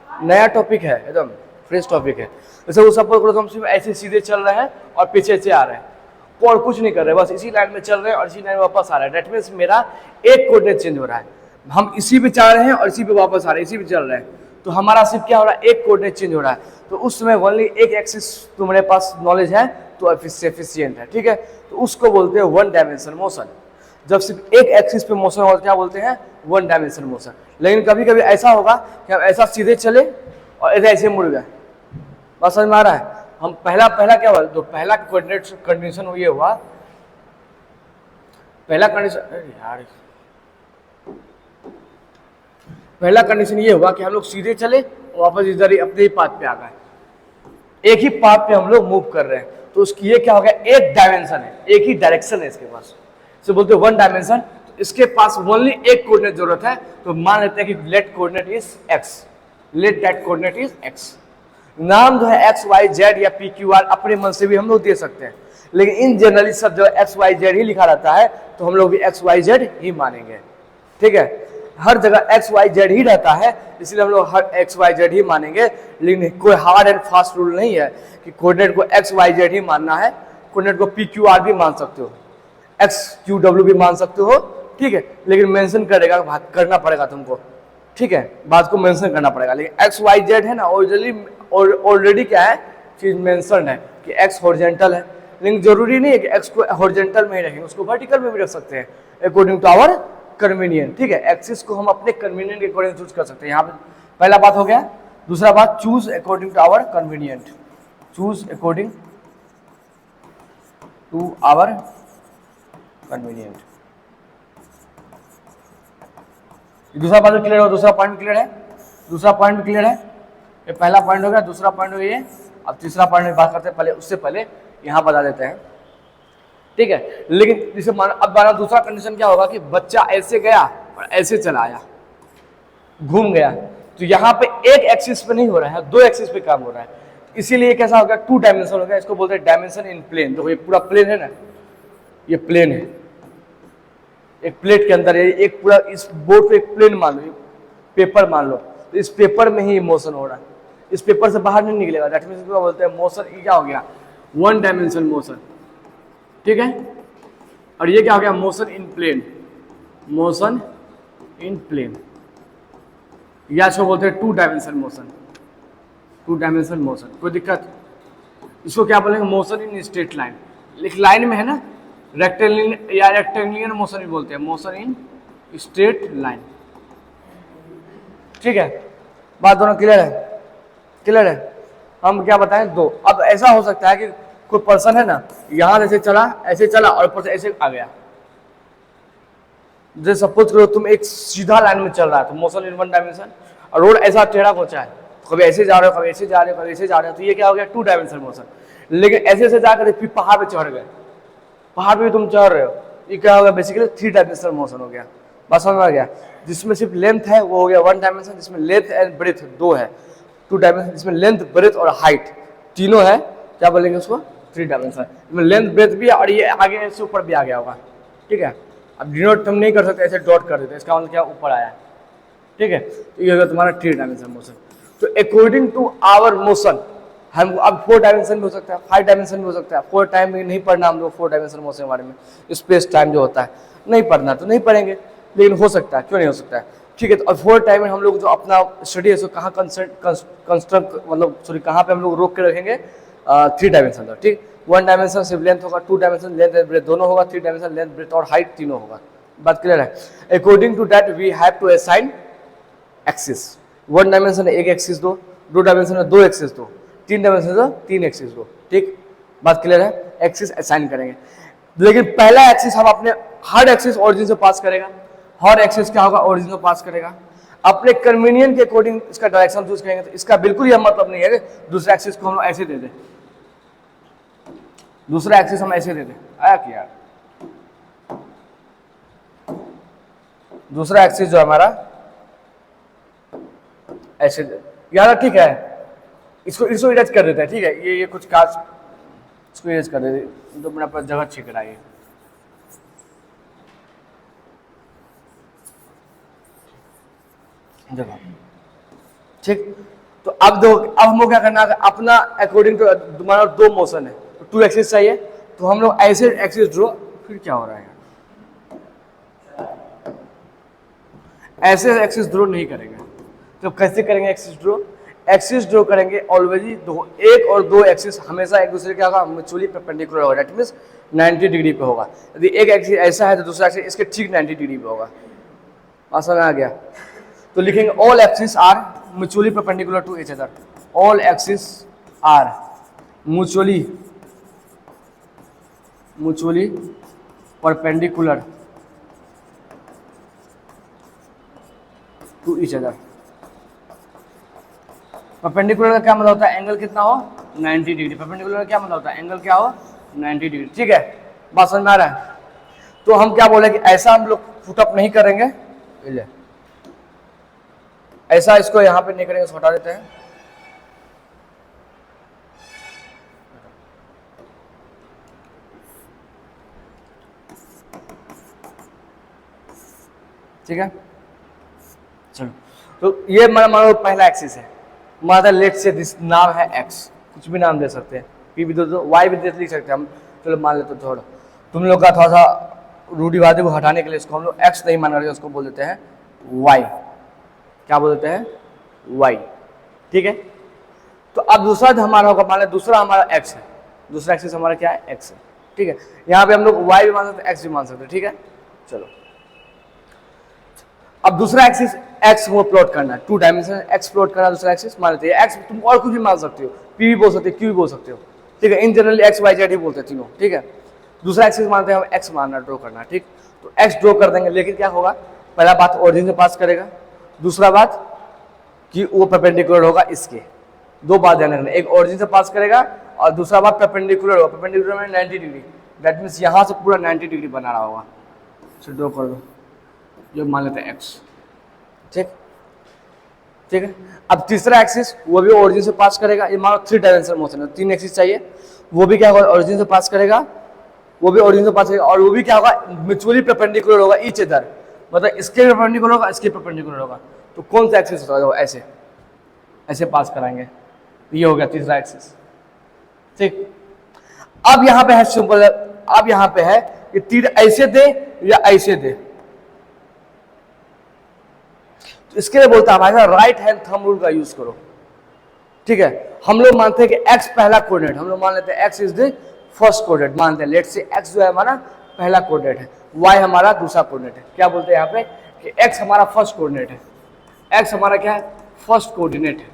नया टॉपिक है, एकदम फ्रेश टॉपिक है। जैसे वो सपोज करो हम सिर्फ ऐसे सीधे चल रहे हैं और पीछे से आ रहे हैं और कुछ नहीं कर रहे, बस इसी लाइन में चल रहे हैं और इसी लाइन में वापस आ रहे हैं। दैट मींस मेरा एक कोऑर्डिनेट चेंज हो रहा है, हम इसी पे जा रहे हैं और इसी पे वापस आ रहे हैं, इसी पे चल रहे हैं, तो हमारा सिर्फ क्या हो रहा है, एक कोऑर्डिनेट चेंज हो रहा है। तो उस समय ओनली एक एक्सिस तुम्हारे पास नॉलेज है तो एफिशिएंट है, ठीक है। तो उसको बोलते हैं वन डायमेंशन मोशन। जब सिर्फ एक एक्सिस पे मोशन हो क्या बोलते हैं, वन डायमेंशन मोशन। लेकिन कभी कभी ऐसा होगा कि हम ऐसा सीधे चले और ऐसे मुड़ गए। बस समझ में आ रहा है? हम पहला क्या हुआ, तो पहला कोऑर्डिनेट कंडीशन ये हुआ, पहला कंडीशन ये हुआ कि हम लोग सीधे चले और वापस इधर ही अपने ही पाथ पे आ गए, एक ही पाथ पे हम लोग मूव कर रहे हैं। तो उसकी ये क्या हो गया, एक डायमेंशन है, एक ही डायरेक्शन है इसके पास, इसे बोलते हैं वन डायमेंशन। तो इसके पास ओनली एक कोऑर्डिनेट जरूरत है, तो मान लेते हैं कि let coordinate is x, let that coordinate is x. नाम जो है एक्स वाई जेड या पी क्यू आर अपने मन से भी हम लोग दे सकते हैं, लेकिन इन जनरली सब जो एक्स वाई जेड ही लिखा रहता है, तो हम लोग भी एक्स वाई जेड ही मानेंगे, ठीक है। हर जगह एक्स वाई जेड ही रहता है, इसलिए हम लोग हर एक्स वाई जेड ही मानेंगे। लेकिन कोई हार्ड एंड फास्ट रूल नहीं है कि कोऑर्डिनेट को एक्स वाई जेड ही मानना है। कोऑर्डिनेट को पी क्यू आर भी मान सकते हो, एक्स क्यू डब्ल्यू भी मान सकते हो, ठीक है। लेकिन मेंशन करना पड़ेगा तुमको, ठीक है, बात को मेंशन करना पड़ेगा। लेकिन एक्स वाई जेड है ना, ऑलरेडी क्या है, चीज मेंशन है कि एक्स हॉरिजॉन्टल है। लेकिन जरूरी नहीं है कि एक्स को हॉरिजॉन्टल में ही रखेंगे, उसको वर्टिकल में भी रख सकते हैं अकॉर्डिंग टू आवर कन्वीनियंट, ठीक है। एक्सिस को हम अपने कन्वीनियंट के अकॉर्डिंग चूज कर सकते हैं। यहाँ पे पहला बात हो गया। दूसरा बात, choose according to our convenient, choose according to our convenient. दूसरा बात क्लियर हो, दूसरा पॉइंट क्लियर है, दूसरा पॉइंट भी क्लियर है। ये पहला पॉइंट हो गया, दूसरा पॉइंट हो गया ये। अब तीसरा पॉइंट में बात करते हैं, पहले उससे पहले यहाँ बता देते हैं, ठीक है। लेकिन जैसे अब माना दूसरा कंडीशन क्या होगा कि बच्चा ऐसे गया और ऐसे चला आया, घूम गया, तो यहाँ पे एक एक्सिस पे नहीं हो रहा है, दो एक्सिस पे काम हो रहा है, इसीलिए कैसा हो गया, टू डायमेंशन हो गया। इसको बोलते हैं डायमेंशन इन प्लेन। तो ये पूरा प्लेन है ना, ये प्लेन है, एक प्लेट के अंदर एक पूरा, इस बोर्ड पे एक प्लेन मान लो, पेपर मान लो, तो इस पेपर में ही मोशन हो रहा है, इस पेपर से बाहर नहीं निकलेगा। दैट मीन्स क्या बोलते हैं, मोशन ये क्या हो गया, वन डायमेंशनल मोशन, ठीक है। और ये क्या हो गया, motion in plane, motion in plane, या इसको बोलते हैं two dimensional motion, two dimensional motion. कोई दिक्कत, इसको क्या बोलेंगे, motion in straight line. Line में है ना, रेक्टेंगुलर या रेक्टेंगुलर मोशन भी बोलते हैं, मोशन इन स्ट्रेट लाइन, ठीक है। बात दोनों क्लियर है, क्लियर है। हम क्या बताएं, दो। अब ऐसा हो सकता है कि कोई पर्सन है ना, यहां ऐसे चला, ऐसे चला और ऊपर से ऐसे आ गया। जैसे सपोज करो तुम एक सीधा लाइन में चल रहा है तो मोशन इन वन डायमेंशन, और रोड ऐसा टेढ़ा पहुंचा है, कभी ऐसे जा रहे हो, कभी ऐसे जा रहे हो, कभी ऐसे जा रहे हो, तो ये क्या हो गया, टू डायमेंशनल मोशन। लेकिन ऐसे ऐसे जाकर फिर पहाड़ पे चढ़ गए, पहाड़ पे भी तुम चढ़ रहे हो, ये क्या हो गया, बेसिकली थ्री डायमेंशनल मोशन हो गया। बात समझ में आ गया। जिसमें सिर्फ लेंथ है वो हो गया वन डायमेंशन, जिसमें लेंथ एंड ब्रेथ दो है, टू डायमेंशन। जिसमें लेंथ, ब्रेथ और हाइट तीनों है, क्या बोलेंगे उसको, थ्री डायमेंशन। इसमें लेंथ, ब्रेथ भी है और ये आगे से ऊपर भी आ गया होगा, ठीक है। अब डिनोट तुम नहीं कर सकते, ऐसे डॉट कर देते, इसका मतलब क्या, ऊपर आया है, ठीक है। तो ये होगा तुम्हारा थ्री डायमेंशनल मोशन। तो अकॉर्डिंग टू आवर मोशन, हम अब फोर डायमेंशन भी हो सकता है, फाइव डायमेंशन भी हो सकता है। फोर टाइम में नहीं पढ़ना हम लोग फोर डायमेंशन मोशन के बारे में, स्पेस टाइम जो होता है नहीं पढ़ना तो नहीं पढ़ेंगे, लेकिन हो सकता है, क्यों नहीं हो सकता है, ठीक है। तो अब फोर टाइम में हम लोग जो अपना स्टडी है उसको कहाँ कंस्ट्रक्ट, मतलब सॉरी कहाँ पे हम लोग रोक के रखेंगे, थ्री डायमेंशन का, ठीक। वन डायमेंशन सिर्फ लेंथ होगा, two dimension length and breadth दोनों होगा, थ्री डायमेंशन लेंथ, ब्रेथ और हाइट तीनों होगा। बात क्लियर है। According to that we have to assign axis. One dimension है एक एक्सिस दो, दो डायमेंशन है दो एक्सिस दो, तीन डायमेंशन है तीन एक्सिस दो, ठीक। बात क्लियर है। एक्सिस असाइन करेंगे, लेकिन पहला एक्सिस हम अपने हर एक्सिस ओरिजिन से पास करेगा, हर एक्सिस क्या होगा, ओरिजिन से पास करेगा। अपने कन्वीनियंट के अकॉर्डिंग इसका डायरेक्शन चूज करेंगे। तो इसका बिल्कुल यह मतलब नहीं है कि दूसरा एक्सिस को हम लोग ऐसे दे दें, दूसरा एक्सिस हम ऐसे दे दें, आया कि यार, दूसरा एक्सिस जो हमारा ऐसे यार, ठीक है। इसको इरेज कर देते हैं, ठीक है। ये कुछ काज इसको इरेज कर देते, तो अपना पर जगह छिक रहा है, जगह, ठीक। तो अब दो, अब हमको क्या करना है, अपना अकॉर्डिंग टू तुम्हारा दो मोशन है तो टू एक्सिस चाहिए, तो हम लोग ऐसे एक्सिस ड्रॉ, फिर क्या हो रहा है, ऐसे एक्सिस ड्रॉ नहीं करेंगे। तो कैसे करेंगे एक्सिस ड्रॉ, एक्सिस ड्रॉ करेंगे ऑलवेजी दो, एक और दो एक्सिस हमेशा एक दूसरे क्या होगा, म्यूचुअली परपेंडिकुलर होगा, दैट मींस 90 डिग्री पे होगा। यदि एक एक्सिस ऐसा है तो दूसरा एक्सिस इसके ठीक 90 डिग्री पे होगा। समझ आ गया। तो लिखेंगे all axis are mutually perpendicular to each other, all axis are mutually perpendicular to each other. Perpendicular का क्या मतलब होता है, एंगल कितना हो, 90 डिग्री। परपेंडिकुलर का क्या मतलब होता है, एंगल क्या हो, 90 डिग्री, ठीक है। बात समझ में आ रहा है। तो हम क्या बोले कि ऐसा हम लोग फुटअप नहीं करेंगे, ऐसा इसको यहां पे नहीं करेंगे, इसको हटा देते हैं। ठीक है, चलो। तो ये मानो पहला एक्सिस है, माना लेट से दिस नाम है एक्स, कुछ भी नाम दे सकते हैं, पी भी दो, वाई भी लिख सकते हैं हम, चलो मान लेते थोड़ा। तुम लोग का थोड़ा सा रूढ़िवादी को हटाने के लिए इसको हम लोग एक्स नहीं मान रहे, उसको बोल देते हैं वाई। क्या बोल देते हैं, वाई, ठीक है। तो अब दूसरा जो हमारा होगा, मान लो दूसरा हमारा एक्स है, दूसरा एक्सिस हमारा क्या है, एक्स है, ठीक है। यहाँ पे हम लोग वाई भी मान सकते हैं, एक्स भी मान सकते हैं, ठीक है। चलो अब दूसरा एक्सिस एक्स वो प्लॉट करना है, टू डायमेंशन एक्स प्लॉट करना, दूसरा एक्सिस मान लेते हैं एक्स, तुम और कुछ भी मान सकते हो, पी भी बोल सकते हो, क्यू भी बोल सकते हो, ठीक है। इन जनरली एक्स वाई जेड ही बोलते हैं तीनों, ठीक है। दूसरा एक्सिस मानते हैं हम एक्स मानना, ड्रॉ करना, ठीक। तो एक्स ड्रॉ कर देंगे, लेकिन क्या होगा, पहला बात ओरिजिन से पास करेगा, दूसरा बात कि वो परपेंडिकुलर होगा इसके, दो बात ध्यान रखना, एक ओरिजिन से पास करेगा और दूसरा बात परपेंडिकुलर होगा, परपेंडिकुलर में 90 डिग्री, दैट मीन्स यहाँ से पूरा 90 डिग्री बना रहा होगा। चलो ड्रॉ कर दो, जो मान लेते हैं एक्स, ठीक, ठीक है। अब तीसरा एक्सिस वो भी ओरिजिन से पास करेगा, ये मानो थ्री डायमेंशनल मोशन है, तीन एक्सिस चाहिए, वो भी क्या होगा, ओरिजिन से पास करेगा, वो भी ओरिजिन से पास करेगा, और वो भी क्या होगा, म्यूचुअली परपेंडिकुलर होगा ईच अदर, मतलब इसके परपेंडिकुलर होगा, इसके परपेंडिकुलर होगा। तो कौन सा एक्सिस होगा, ऐसे ऐसे पास कराएंगे, ये हो गया तीसरा एक्सिस। ठीक, अब यहां पे है सिंपल, अब यहां पे है कि तीर ऐसे दे या ऐसे दे, तो इसके लिए बोलता है भाई साहब राइट हैंड थंब रूल का यूज करो। ठीक है, हम लोग मानते हैं कि x पहला कोऑर्डिनेट, हम लोग मान लेते हैं x is the first coordinate, मानते हैं लेट से x जो है हमारा पहला कोऑर्डिनेट है, y हमारा दूसरा कोऑर्डिनेट है। क्या बोलते हैं यहाँ पे कि x हमारा फर्स्ट कोऑर्डिनेट है, x हमारा क्या है, फर्स्ट कोऑर्डिनेट है।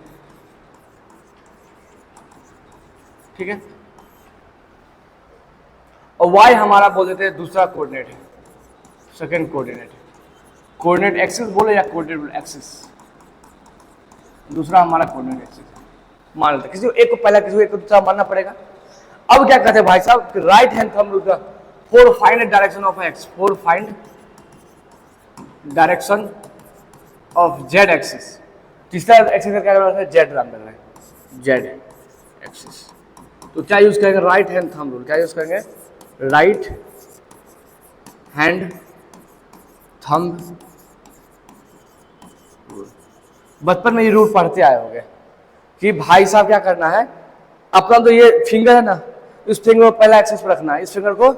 ठीक है, और y हमारा बोल देते हैं दूसरा कोऑर्डिनेट है, सेकंड कोऑर्डिनेट है। कोऑर्डिनेट एक्सिस बोले या कोऑर्डिनेट एक्सिस, दूसरा हमारा कोऑर्डिनेट एक्सिस मान लेते हैं। किसी को एक को पहला, किसी को एक को दूसरा मानना पड़ेगा। अब क्या कहते हैं भाई साहब कि राइट हैंड थंब रूल का for find direction of x, for find direction of Z axis. तीसरा एक्सिस का क्या करना है, जेड नाम देना है, जेड एक्सिस। तो क्या यूज करेंगे, राइट हैंड थंब रूल। क्या यूज करेंगे, राइट हैंड थंब। बचपन में ये रूल पढ़ते आए होंगे कि भाई साहब क्या करना है, अपना तो ये फिंगर है ना, इस फिंगर को पहला एक्सिस पर रखना है, इस फिंगर को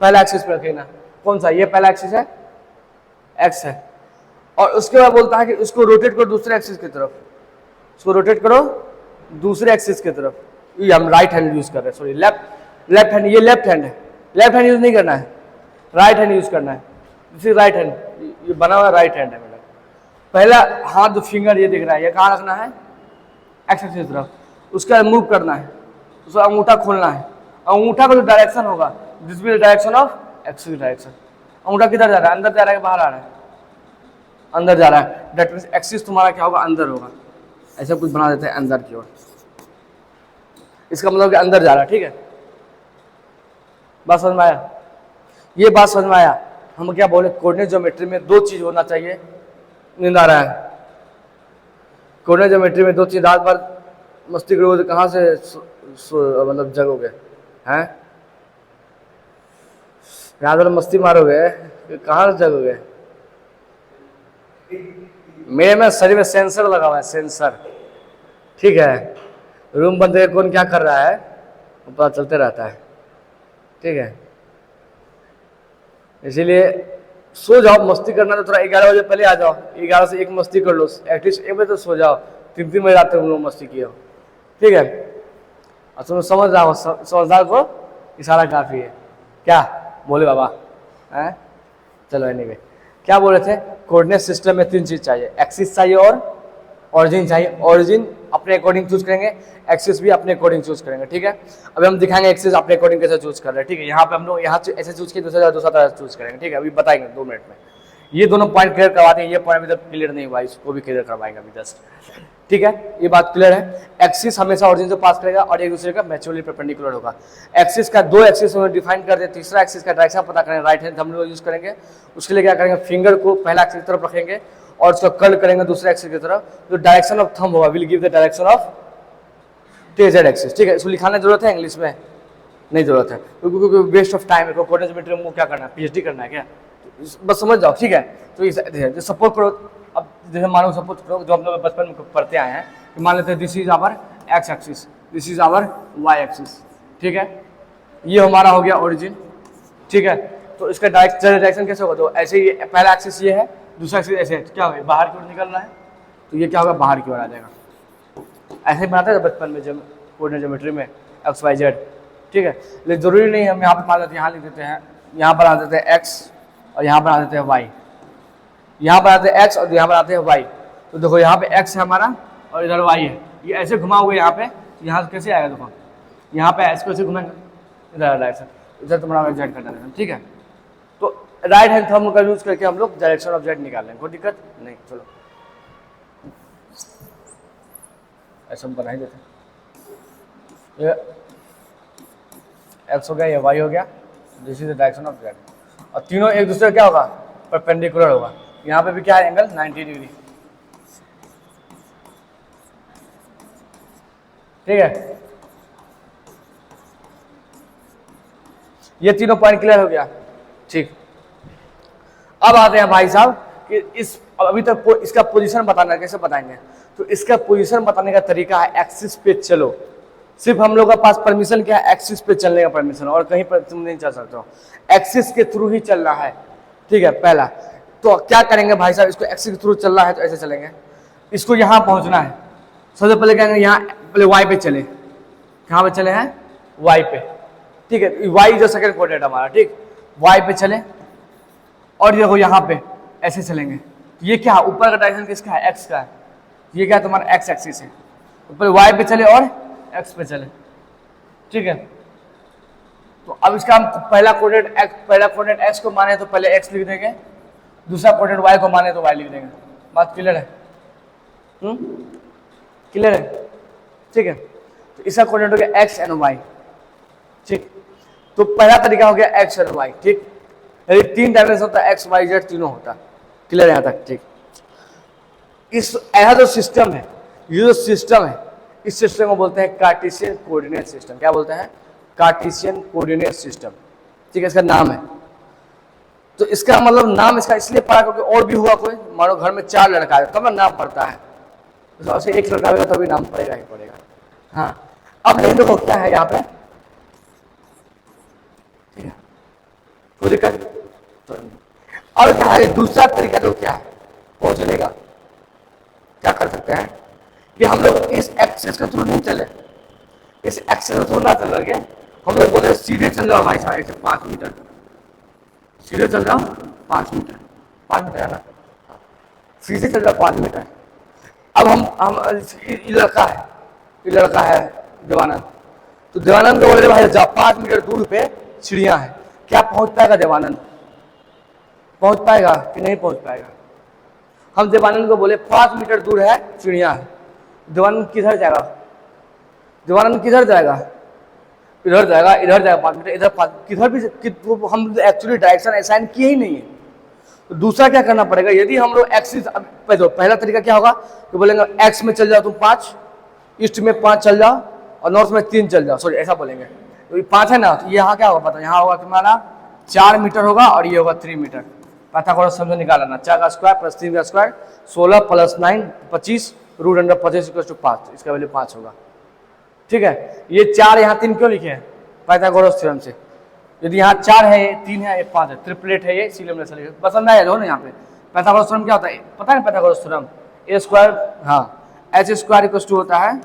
पहला एक्सिस पर रखना। कौन सा, ये पहला एक्सिस है, एक्स है, और उसके बाद बोलता है कि उसको रोटेट करो दूसरे एक्सिस की तरफ, उसको रोटेट करो दूसरे एक्सिस की तरफ। ये हम राइट हैंड यूज कर रहे हैं, सॉरी लेफ्ट हैंड, ये लेफ्ट हैंड है, लेफ्ट हैंड यूज नहीं करना है, राइट हैंड यूज करना है। दिस इज राइट हैंड, ये बना हुआ राइट हैंड है मेरा। पहला हाथ जो फिंगर ये दिख रहा है, ये कहाँ रखना है, एक्स एक्सिस की तरफ, उसका मूव करना है, उसका अंगूठा खोलना है, अंगूठा का जो डायरेक्शन होगा, this will direction of axis direction. अंगूठा किधर जा रहा है, अंदर जा रहा है, बाहर आ रहा है, अंदर जा रहा है, दैट मींस एक्सिस तुम्हारा क्या होगा, अंदर होगा। ऐसा कुछ बना देते हैं अंदर की ओर, इसका मतलब कि अंदर जा रहा है। ठीक है, बात समझ में आया, ये बात समझ में आया। हम क्या बोले, कोऑर्डिनेट ज्योमेट्री में दो चीज होना चाहिए, नींद आ रहा है, कोऑर्डिनेट ज्योमेट्री में दो चीज, रात भर मस्ती करोगे तो कहाँ से मतलब जगोगे हैं, रात भर मस्ती मारोगे कहाँ से जगोगे। मेरे में शरीर में सेंसर लगा हुआ है, सेंसर। ठीक है, रूम बंद करके कौन क्या कर रहा है वो पता चलते रहता है। ठीक है, इसीलिए सो जाओ, मस्ती करना तो थोड़ा 11 बजे पहले आ जाओ, 11 से 1 मस्ती कर लो, एटलीस्ट 1 बजे तो सो जाओ, 3 बजे रात तक हम लोग मस्ती किए हो। ठीक है, और तुम समझ रहा हो, समझदार को इशारा काफ़ी है। क्या बोले बाबा हैं, चलो एनीवे, क्या बोले थे, कोऑर्डिनेट सिस्टम में 3 चीज़ चाहिए, एक्सिस चाहिए और ऑरिजिन चाहिए। ऑरिजिन अपने अकॉर्डिंग चूज करेंगे, एक्सिस भी अपने अकॉर्डिंग चूज करेंगे। ठीक है, अभी हम दिखाएंगे एक्सिस अपने अकॉर्डिंग कैसे चूज कर रहे हैं। ठीक है, यहाँ पे हम लोग यहाँ ऐसे चूज किए, दूसरा तरह चूज करेंगे। ठीक है, अभी बताएंगे 2 मिनट में। ये दोनों पॉइंट क्लियर करवाते हैं, ये पॉइंट अभी तक क्लियर नहीं हुआ, इसको भी क्लियर करवाएंगे अभी जस्ट। ठीक है, ये बात क्लियर है। एक्सिस हमेशा ऑरिजिन से पास करेगा और एक दूसरे का मैच्योरली परपेंडिकुलर होगा। एक्सिस का 2 एक्सिस में डिफाइन कर दे, तीसरा एक्सिस का डायरेक्शन पता करेंगे, राइट हैंड हम लोग यूज करेंगे। उसके लिए क्या करेंगे, फिंगर को पहला एक्सिस की तरफ रखेंगे और उसका कर्ल करेंगे दूसरे एक्सिस की तरफ, जो डायरेक्शन ऑफ थंब होगा will give the direction of Z axis. ठीक है, इसको लिखाने जरूरत है, इंग्लिश में नहीं जरूरत है क्योंकि वेस्ट ऑफ टाइम है। कोऑर्डिनेट ज्योमेट्री में क्या करना है, पीएचडी करना है क्या, बस समझ जाओ। ठीक है, तो सपोर्ट करो। अब जैसे मानो सपोर्ट करो, जो हम लोग बचपन में पढ़ते आए हैं कि मान लेते हैं this is our x axis, this is our y axis. ठीक है, ये हमारा हो गया ओरिजिन। ठीक है, तो इसका डायरेक्शन कैसे होगा, तो ऐसे ही पहला एक्सिस ये है, दूसरा एक्सिस ऐसे क्या होगा, बाहर की ओर निकल रहा है, तो ये क्या होगा, बाहर की ओर आ जाएगा। ऐसे ही बनाते थे बचपन में जब कोऑर्डिनेट ज्योमेट्री में एक्स वाई जेड। ठीक है, लेकिन जरूरी नहीं, हम यहाँ पे मान लेते हैं, यहाँ लिख देते हैं, यहाँ पर आ देते हैं एक्स और यहाँ पर आ देते हैं वाई, यहाँ पर आते हैं एक्स और यहाँ पर आते हैं वाई। तो देखो यहाँ पे एक्स है हमारा और इधर वाई है, ये ऐसे घुमा हुआ है यहाँ पे, यहाँ से कैसे आएगा, देखो यहाँ पे एक्स को ऐसे घुमाएंगे, इधर डायरेक्शन, इधर तुम्हारा जेड का डायरेक्शन। ठीक है, तो राइट हैंड थंब का यूज करके हम लोग डायरेक्शन ऑफ जेड निकाल लेंगे, कोई दिक्कत नहीं। चलो ऐसा बना ही देते, ये एक्स हो गया, ये वाई हो गया, this is the direction of Z, और तीनों एक दूसरे का क्या होगा, परपेंडिकुलर होगा। यहाँ पे भी क्या है, एंगल 90 डिग्री। ठीक है, ये तीनों पॉइंट क्लियर हो गया। ठीक, अब आते हैं भाई साहब कि इस अभी तक इसका पोजीशन बताना कैसे बताएंगे, तो इसका पोजीशन बताने का तरीका है एक्सिस पे चलो। सिर्फ हम लोग के पास परमिशन क्या है, एक्सिस पे चलने का परमिशन, और कहीं पर तुम नहीं चल सकते हो, एक्सिस के थ्रू ही चलना है। ठीक है, पहला तो क्या करेंगे भाई साहब, इसको एक्सिस के थ्रू चलना है तो ऐसे चलेंगे, इसको यहाँ पहुँचना है, सबसे पहले क्या करेंगे, यहाँ पहले वाई पे चले, कहाँ पे चले हैं, वाई पे। ठीक है, वाई जो सेकंड कोऑर्डिनेट हमारा, ठीक, वाई पे चले और देखो यहाँ पे ऐसे चलेंगे, ये क्या ऊपर का डायरेक्शन किसका है, एक्स का है, ये क्या तुम्हारा एक्स एक्सिस है, ऊपर वाई पे चले और एक्स पे चले। ठीक है, तो अब इसका हम पहला कोऑर्डिनेट एक्स को माने तो पहले एक्स लिख देंगे, दूसरा कोऑर्डिनेट वाई को माने तो वाई लिख देंगे। बात क्लियर है? क्लियर है? ठीक है, तो इसका कोऑर्डिनेट हो गया एक्स एंड वाई। ठीक, तो पहला तरीका हो गया एक्स एंड वाई। ठीक, यदि 3 डायमेंशन होता है, एक्स वाई जेड तीनों होता। क्लियर है यहाँ तक? ठीक, इस ऐसा जो सिस्टम है, ये जो सिस्टम है, इस सिस्टम को बोलते हैं कार्टेशियन कोऑर्डिनेट सिस्टम। क्या बोलते हैं? Cartesian coordinate system. ठीक है, इसका नाम है। तो इसका मतलब नाम इसका इसलिए पड़ा क्योंकि और भी हुआ कोई, मानो घर में 4 लड़का है तब ना नाम पड़ता है, तो ऐसे एक लड़का होगा तभी नाम पड़ेगा ही पड़ेगा। हाँ, अब नहीं देखो क्या है यहाँ पे, ठीक है, कोई दिक्कत तो नहीं। और क्या है दूसरा तरीका, तो क्या है पहुंचने का, क्या कर सकते हैं कि हम लोग इस एक्सेस के थ्रू नहीं चले, इस एक्सेस के थ्रू ना चल के हम लोग बोले सीधे चल जाओ भाई साहब, 5 मीटर सीधे चल जाओ, 5 मीटर, 5 मीटर है ना, सीधे चल जाओ 5 मीटर। अब हम ये लड़का है देवानंद, तो देवानंद को बोले भाई जा 5 मीटर दूर पे चिड़िया है, क्या पहुंच पाएगा देवानंद? पहुंच पाएगा कि नहीं पहुंच पाएगा? हम देवानंद को बोले 5 मीटर दूर है चिड़िया है, देवानंद किधर जाएगा? देवानंद किधर जाएगा? इधर जाएगा, इधर जाएगा 5 मीटर, इधर 5, किधर भी हम एक्चुअली डायरेक्शन असाइन किए ही नहीं है। तो दूसरा क्या करना पड़ेगा, यदि हम लोग एक्सिस, पहला तरीका क्या होगा कि बोलेंगे एक्स में चल जाओ तुम 5, ईस्ट में 5 चल जाओ और नॉर्थ में 3 चल जाओ, सॉरी ऐसा बोलेंगे। तो ये 5 है ना, तो यहाँ क्या होगा पता, यहाँ होगा तुम्हारा 4 मीटर होगा और ये होगा 3 मीटर। पाइथागोरस समझो निकालना, 4 का स्क्वायर प्लस 3 का square 16 plus 9 25 root under 25 equal to 5, इसका वैल्यू 5 होगा। ठीक है, ये 4 यहाँ 3 क्यों लिखे हैं? पाइथागोरस थ्योरम से। यदि यहाँ 4 है, ये 3 है, ये 5 है, ट्रिपलेट है ये, इसीलिए हमने लिखा। पसंद आया हो ना यहाँ पे? पाइथागोरस थ्योरम क्या होता है पता है? पाइथागोरस थ्योरम ए स्क्वायर, हाँ, एच स्क्वायर इक्वल टू होता है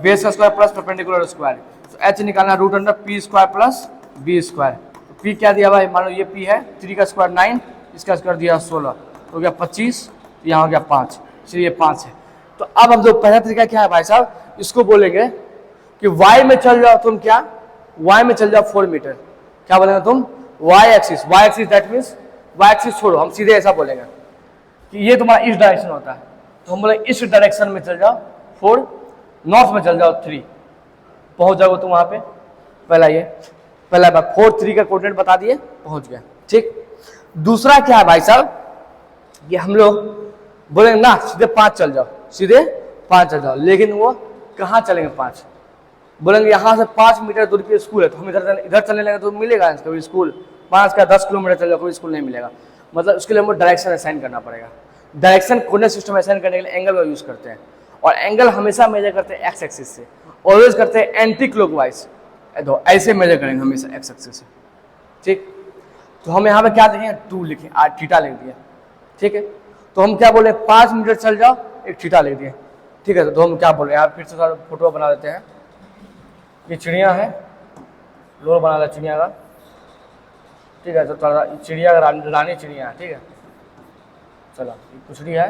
बेस का स्क्वायर प्लस परपेंडिकुलर स्क्वायर। तो एच निकालना root under P square plus B square. तो पी क्या दिया भाई, मान लो ये पी है, 3 का स्क्वायर 9, इसका स्क्वायर दिया 16, तो हो गया 25, यहाँ हो गया 5, इसलिए 5 है। तो अब हम जो पहला तरीका क्या है भाई साहब, इसको बोलेंगे कि y में चल जाओ तुम, क्या y में चल जाओ 4 मीटर, क्या बोलेंगे तुम? y axis that means y axis छोड़ो, हम सीधे ऐसा बोलेंगे कि ये तुम्हारा इस डायरेक्शन होता है, तो हम बोले इस डायरेक्शन में चल जाओ 4, नॉर्थ में चल जाओ 3, पहुंच जाओगे तुम वहां पे। पहला बार 4 3 का कोऑर्डिनेट बता दिए, पहुंच गया। ठीक, दूसरा क्या है भाई साहब, कि हम लोग बोलेंगे ना सीधे 5 चल जाओ, सीधे 5 चल जाओ, लेकिन वो कहाँ चलेंगे 5? बोलेंगे यहाँ से 5 मीटर दूर पे स्कूल है, तो हम इधर चलने लगे तो मिलेगा कभी स्कूल? 5 का 10 किलोमीटर चल जाओ, कोई स्कूल नहीं मिलेगा। मतलब उसके लिए हमको डायरेक्शन असाइन करना पड़ेगा। डायरेक्शन कोऑर्डिनेट सिस्टम असाइन करने के लिए एंगल का यूज करते हैं, और एंगल हमेशा मेजर करते हैं एक्स एक्सिस से, ऑलवेज करते हैं एंटी क्लॉकवाइज, ऐसे मेजर करेंगे हमेशा एक्स एक्सिस से। ठीक, तो हम यहाँ पे क्या देखें, 2 लिखें, थीटा लिख दिया। ठीक है, तो हम क्या बोले, 5 मीटर चल जाओ, एक थीटा लिख दिए। ठीक है, तो हम क्या बोले, यहाँ फिर से थोड़ा फोटो बना देते हैं। ये चिड़िया है, लोर बना दिया चिड़िया का। ठीक है, तो थोड़ा चिड़िया का रानी चिड़िया है। ठीक है, चलो ये कुछड़ी है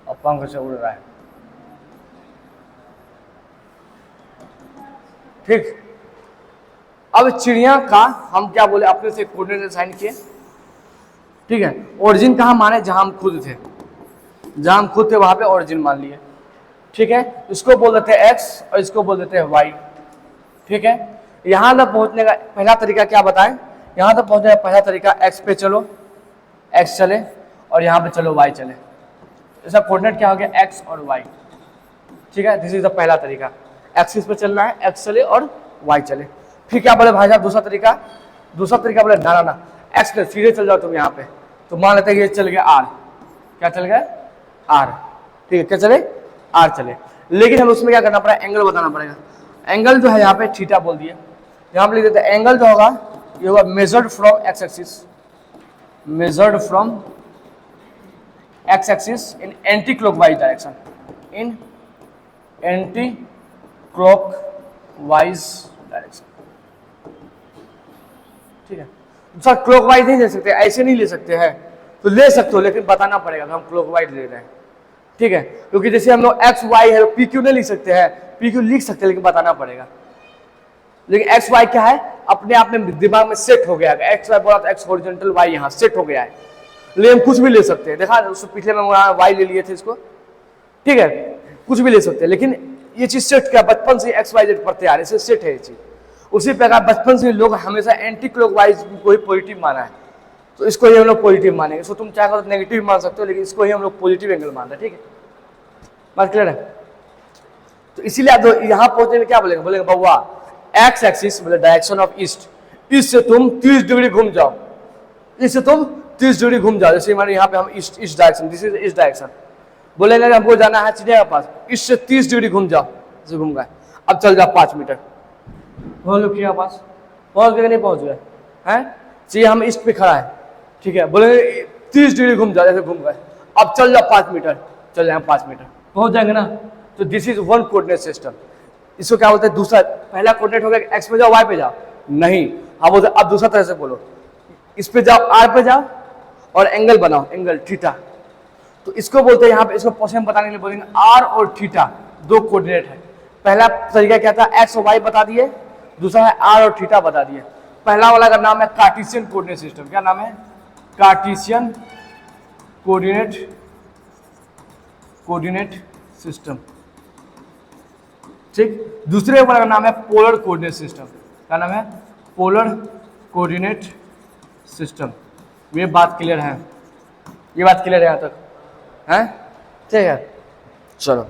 और पंख से उड़ रहा है। ठीक, अब चिड़िया का हम क्या बोले, अपने से कोऑर्डिनेट असाइन किए। ठीक है, ओरिजिन कहाँ माने, जहां हम खुद थे, जहां हम खुद थे वहां पे ओरिजिन मान लिए। ठीक है, इसको बोल देते हैं एक्स और इसको बोल देते हैं वाई। ठीक है, यहां तक पहुंचने का पहला तरीका क्या बताएं, यहां तक पहुंचने का पहला तरीका एक्स पे चलो, एक्स चले, और यहाँ पे चलो वाई चले। इसका कोऑर्डिनेट क्या हो गया, एक्स और वाई। ठीक है, दिस इज द पहला तरीका, एक्सिस पे चलना है, एक्स चले और वाई चले। फिर क्या बोले भाई साहब दूसरा तरीका बोले ना एक्स पे सीधे चल जाओ तुम यहाँ पे, तो मान लेते हैं ये चल गया आर, क्या चल गया आर, ठीक है, क्या चले आर चले, लेकिन हमें उसमें क्या करना पड़ेगा, एंगल बताना पड़ेगा। एंगल जो है यहाँ पे थीटा बोल दिया, यहाँ पे लिख देते हैं एंगल जो होगा ये होगा measured from x axis, measured from x axis in anti clockwise direction, in anti clockwise direction, ठीक है। सर क्लॉकवाइज नहीं ले सकते, ऐसे नहीं ले सकते हैं, तो ले सकते हो लेकिन बताना पड़ेगा हम क्लॉकवाइज ले रहे हैं, ठीक है, क्योंकि जैसे हम लोग एक्स वाई है पी क्यू नहीं लिख सकते हैं, पी क्यू लिख सकते हैं लेकिन बताना पड़ेगा। लेकिन एक्स वाई क्या है, अपने आप में दिमाग में सेट हो गया है, एक्स वाई बोला तो एक्स हॉरिजॉन्टल वाई यहाँ सेट हो गया है, लेकिन कुछ भी ले सकते हैं, देखा उससे पिछले में वाई ले लिए थे इसको, ठीक है, कुछ भी ले सकते हैं, लेकिन ये चीज सेट क्या बचपन से एक्स वाई जेड पढ़ते आ रहे हैं, सेट है ये चीज। उसी प्रकार बचपन से लोग हमेशा एंटी क्लॉकवाइज को ही पॉजिटिव माना है, तो इसको ही हम लोग पॉजिटिव मानेंगे। इसको तुम चाहे तो नेगेटिव मान सकते हो, लेकिन इसको ही हम लोग पॉजिटिव एंगल मान रहे हैं, ठीक है, बात क्लियर है। तो इसीलिए आप यहाँ पहुंचने में क्या बोलेंगे, बोलेंगे बउआ एक्स एक्सिस मतलब डायरेक्शन ऑफ ईस्ट, ईस्ट से तुम 30 डिग्री घूम जाओ, ईस्ट से तुम 30 डिग्री घूम जाओ, जैसे हमारे यहाँ पे हम east direction, this is east direction, बोलेंगे हमको जाना है चिड़िया के पास, ईस्ट से 30 डिग्री घूम जाओ, जैसे घूम गए, अब चल जाओ 5 मीटर, पहुंच लो चिड़िया के पास, पहुंच गए नहीं पहुंच गए हैं, चाहिए हम ईस्ट पे खड़ा है, ठीक है, बोलेंगे 30 डिग्री घूम जाओ, जैसे घूम गए, अब चल जाओ 5 मीटर, चल जाए 5 मीटर, पहुंच जाएंगे ना। तो this is one coordinate system. इसको क्या बोलते हैं, दूसरा, पहला कोऑर्डिनेट हो गया एक्स पे जाओ वाई पे जाओ, नहीं, हाँ बोलते अब दूसरा तरह से बोलो, इस पे जाओ आर पे जाओ और एंगल बनाओ, एंगल थीटा, तो इसको बोलते हैं यहाँ पे, इसको पोजीशन बताने के लिए बोलेंगे आर और थीटा दो कोऑर्डिनेट है। पहला तरीका क्या था, एक्स और वाई बता दिए, दूसरा है आर और थीटा बता दिए। पहला वाला का नाम है कार्टेशियन कोऑर्डिनेट सिस्टम, क्या नाम है, कार्टेशियन कोऑर्डिनेट सिस्टम, ठीक। दूसरे वाला का नाम है पोलर कोऑर्डिनेट सिस्टम, क्या नाम है, पोलर कोऑर्डिनेट सिस्टम। ये बात क्लियर है, ये बात क्लियर है यहाँ तक है, ठीक है। चलो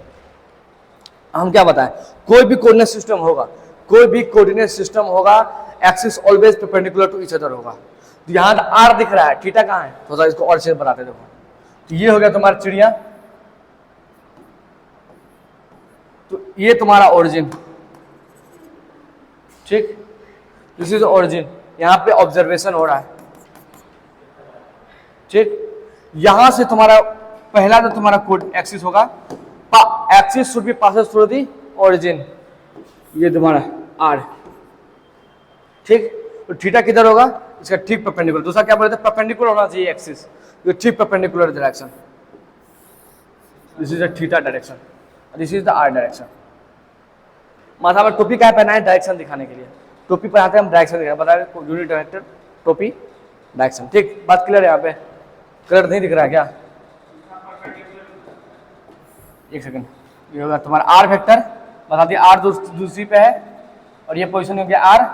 हम क्या बताएं, कोई भी कोऑर्डिनेट सिस्टम होगा, कोई भी कोऑर्डिनेट सिस्टम होगा, axis always perpendicular to each other होगा। तो यहाँ आर दिख रहा है, थीटा कहाँ है, थोड़ा सा इसको और से बताते देखो। तो ये हो गया तुम्हारा चिड़िया, तो ये तुम्हारा ओरिजिन, ठीक, दिस इज ओरिजिन, यहाँ पे ऑब्जर्वेशन हो रहा है, ठीक। यहां से तुम्हारा पहला जो तुम्हारा कोड एक्सिस होगा, axis should be passes through the origin, ये तुम्हारा आर, ठीक। तो थीटा किधर होगा, इसका ठीक परपेंडिकुलर, दूसरा क्या बोलते हैं परपेंडिकुलर होना चाहिए एक्सिस, ये ठीक perpendicular direction, this is a theta direction, this is the R direction. माथा में टोपी क्या पहना है, डायरेक्शन दिखाने के लिए, टोपी पहनाते हैं हम डायरेक्शन दिखाने, बता रहे यूनिट डायरेक्टर टोपी डायरेक्शन, ठीक, बात क्लियर है। यहाँ पे कलर नहीं दिख रहा है क्या, एक सेकंड, ये होगा तुम्हारा आर वेक्टर, बता दिया आर दूसरी पे है, और ये पोजीशन हो गया आर,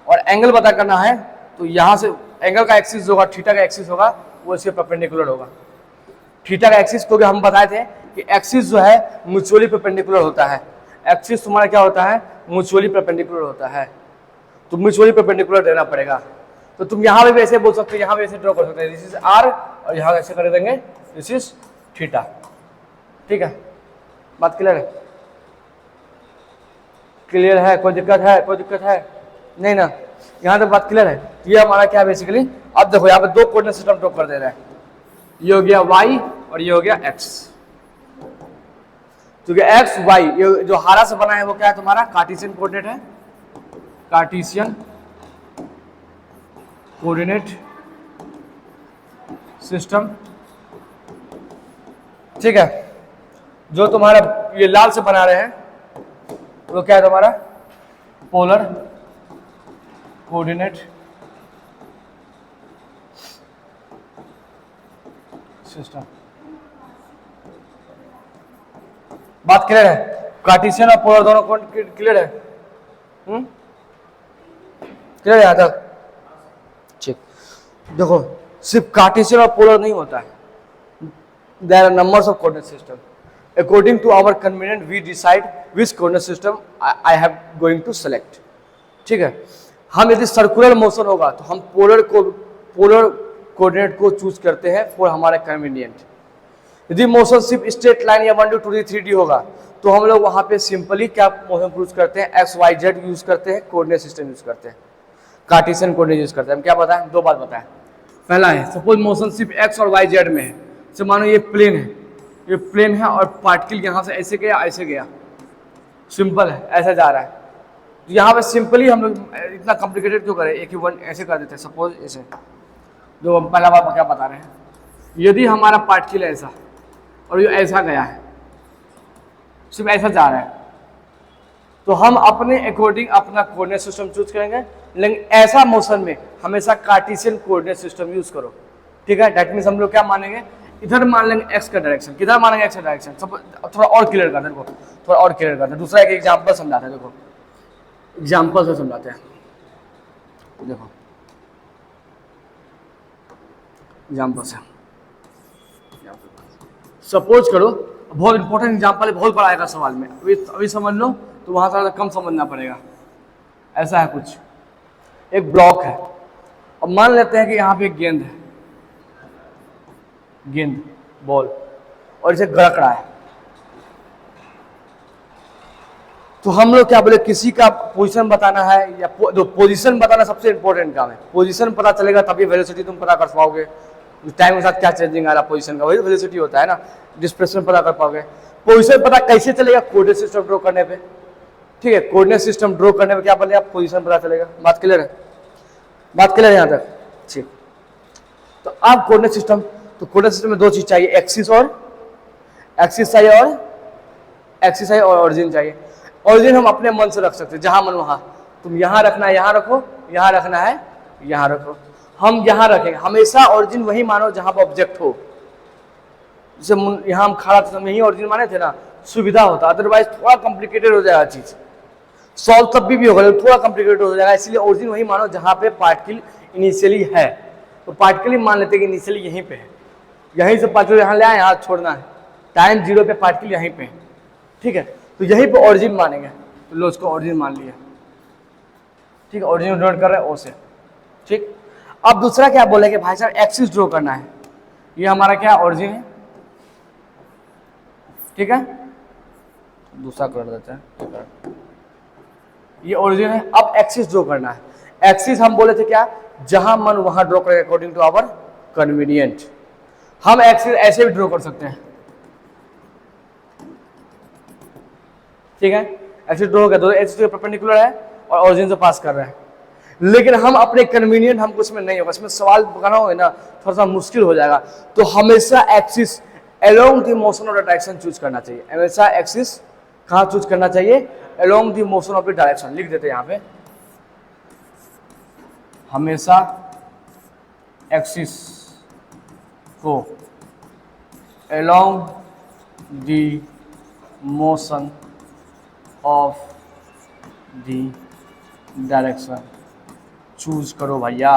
और एंगल पता करना है, तो यहाँ से एंगल का एक्सिस होगा, थीटा का एक्सिस होगा, वो इसके परपेंडिकुलर होगा। थीटा का एक्सिस क्योंकि हम बताए थे कि एक्सिस जो है म्यूचुअली परपेंडिकुलर होता है, एक्सिस तुम्हारा क्या होता है, म्यूचुअली परपेंडिकुलर होता है, तो म्यूचुअली परपेंडिकुलर देना पड़ेगा। तो तुम यहाँ पे भी ऐसे बोल सकते हो, यहाँ पे ऐसे ड्रॉ कर सकते हैं, दिस इज आर, और यहाँ ऐसे कर देंगे दिस इज थीटा, ठीक है, बात क्लियर है, क्लियर है, कोई दिक्कत है, कोई दिक्कत है नहीं ना, यहाँ तक बात क्लियर है। ये हमारा क्या बेसिकली, अब देखो यहाँ पे दो कोऑर्डिनेट सिस्टम ड्रॉ कर दे रहा है, ये हो गया y और ये हो गया x, क्योंकि x y ये जो हारा से बना है वो क्या है तुम्हारा कार्टेशियन कोऑर्डिनेट है, कार्टेशियन कोऑर्डिनेट सिस्टम, ठीक है। जो तुम्हारा ये लाल से बना रहे हैं वो क्या है तुम्हारा पोलर कोऑर्डिनेट सिस्टम, बात क्लियर है, कार्टेशियन और पोलर दोनों क्लियर है, क्लियर है यहाँ तक, ठीक। देखो सिर्फ कार्टेशियन और पोलर नहीं होता है, there are numbers of coordinate system, according to our convenient we decide which coordinate system I have going to select, ठीक है। हम यदि सर्कुलर मोशन होगा तो हम पोलर कोऑर्डिनेट को चूज करते हैं फॉर हमारे कन्वीनियंट। यदि मोशन सिर्फ स्ट्रेट लाइन या 1 2 3 3D होगा तो हम लोग वहां पे सिंपली क्या मोशन यूज करते हैं, एक्स वाई जेड यूज करते हैं, कोऑर्डिनेट सिस्टम यूज करते हैं, कार्टेशियन कोऑर्डिनेट यूज करते हैं। हम क्या बताएं, दो बात बताएं। पहला है सपोज मोशन सिर्फ एक्स और वाई जेड में है, जैसे मानो ये प्लेन है, ये प्लेन है और पार्टिकल यहाँ से ऐसे गया ऐसे गया, सिंपल है, ऐसे जा रहा है। तो यहाँ पे सिंपली हम लोग इतना कॉम्प्लिकेटेड क्यों करें, एक ही वन ऐसे कर देते हैं। सपोज ऐसे, जो हम पहला बात क्या बता रहे हैं, यदि हमारा पार्टिकल ऐसा और ये ऐसा गया है, सिर्फ ऐसा जा रहा है, तो हम अपने अकॉर्डिंग अपना कोऑर्डिनेट सिस्टम चूज करेंगे। लेकिन ऐसा मोशन में हमेशा कार्टेशियन कोऑर्डिनेट सिस्टम यूज करो, ठीक है। दैट मीन्स हम लोग क्या मानेंगे, इधर मान लेंगे एक्स का डायरेक्शन, किधर मानेंगे एक्स का डायरेक्शन। सब थोड़ा और क्लियर कर दे, देखो थोड़ा और क्लियर कर दे। दूसरा एक एग्जांपल समझाते हैं, देखो एग्जांपल से समझाते हैं। देखो एग्जांपल से, सपोज करो, बहुत इंपॉर्टेंट एग्जांपल है, बहुत बड़ा आएगा सवाल में, अभी समझ लो तो वहां से कम समझना पड़ेगा। ऐसा है कुछ, एक ब्लॉक है और मान लेते हैं कि यहाँ पे एक गेंद है, गेंद बॉल, और इसे गड़क रहा है। तो हम लोग क्या बोले, किसी का पोजीशन बताना है या जो पोजीशन बताना सबसे इंपॉर्टेंट काम है। पोजीशन पता चलेगा तभी वेलोसिटी तुम पता कर पाओगे, टाइम के साथ क्या चेंजिंग आ रहा है पोजीशन का, वही वेलोसिटी होता है ना। डिस्प्लेसमेंट पता कर पाओगे। पोजीशन पता कैसे चलेगा, कोऑर्डिनेट सिस्टम ड्रॉ करने पे, ठीक है। कोऑर्डिनेट सिस्टम ड्रॉ करने पे क्या बोले आप, पोजीशन पता चलेगा। बात क्लियर है, बात क्लियर है यहाँ तक, ठीक। तो अब कोऑर्डिनेट सिस्टम, तो कोऑर्डिनेट सिस्टम में दो चीज चाहिए, एक्सिस चाहिए और ऑरिजिन चाहिए। ऑरिजिन हम अपने मन से रख सकते हैं, जहां मन वहां, तुम यहाँ रखना है यहाँ रखो, यहाँ रखना है यहाँ रखो, हम यहाँ रखेंगे। हमेशा ऑरिजिन वही मानो जहां पर ऑब्जेक्ट हो। जैसे यहाँ हम खड़ा थे, यही ऑरिजिन माने थे ना, सुविधा होता, अदरवाइज थोड़ा कॉम्प्लिकेटेड हो जाएगा चीज, सॉल्व तब भी होगा लेकिन थोड़ा कॉम्प्लिकेटेड हो जाएगा। इसलिए ओरिजिन वही मानो जहां पे पार्टिकल इनिशियली है, तो पार्टिकल ही मान लेते हैं कि इनिशियली यहीं पे है, यहीं से पार्टिकल यहाँ ले आए, यहाँ छोड़ना है, टाइम जीरो पे पार्टिकल यहीं पे है, ठीक है। तो यहीं पे ओरिजिन मानेंगे, तो लो उसको ओरिजिन मान लिया, ठीक है। ओरिजिन नोट कर रहे हैं ओ से, ठीक। अब दूसरा क्या बोलेंगे भाई साहब, एक्सिस ड्रॉ करना है, ये हमारा क्या ओरिजिन है, ठीक है। दूसरा कर देते हैं, ये ओरिजिन है। अब एक्सिस ड्रॉ करना है। एक्सिस हम बोले थे क्या, जहां मन वहां ड्रॉ करेंगे अकॉर्डिंग टू आवर कन्वीनियंट। हम एक्सिस ऐसे भी ड्रॉ कर सकते हैं, ठीक है। एक्सिस ड्रॉ हो गया, दोनों एक्सिस परपेंडिकुलर है और ओरिजिन से पास कर रहे हैं। लेकिन हम अपने कन्वीनियंट, हमको इसमें नहीं होगा, इसमें सवाल बनाना होगा ना, थोड़ा सा मुश्किल हो जाएगा। तो हमेशा axis along the motion of the direction choose करना चाहिए। हमेशा एक्सिस कहाँ चूज करना चाहिए, along the motion of the direction. लिख देते हैं यहाँ पे, हमेशा एक्सिस को along the motion of the direction choose करो भैया।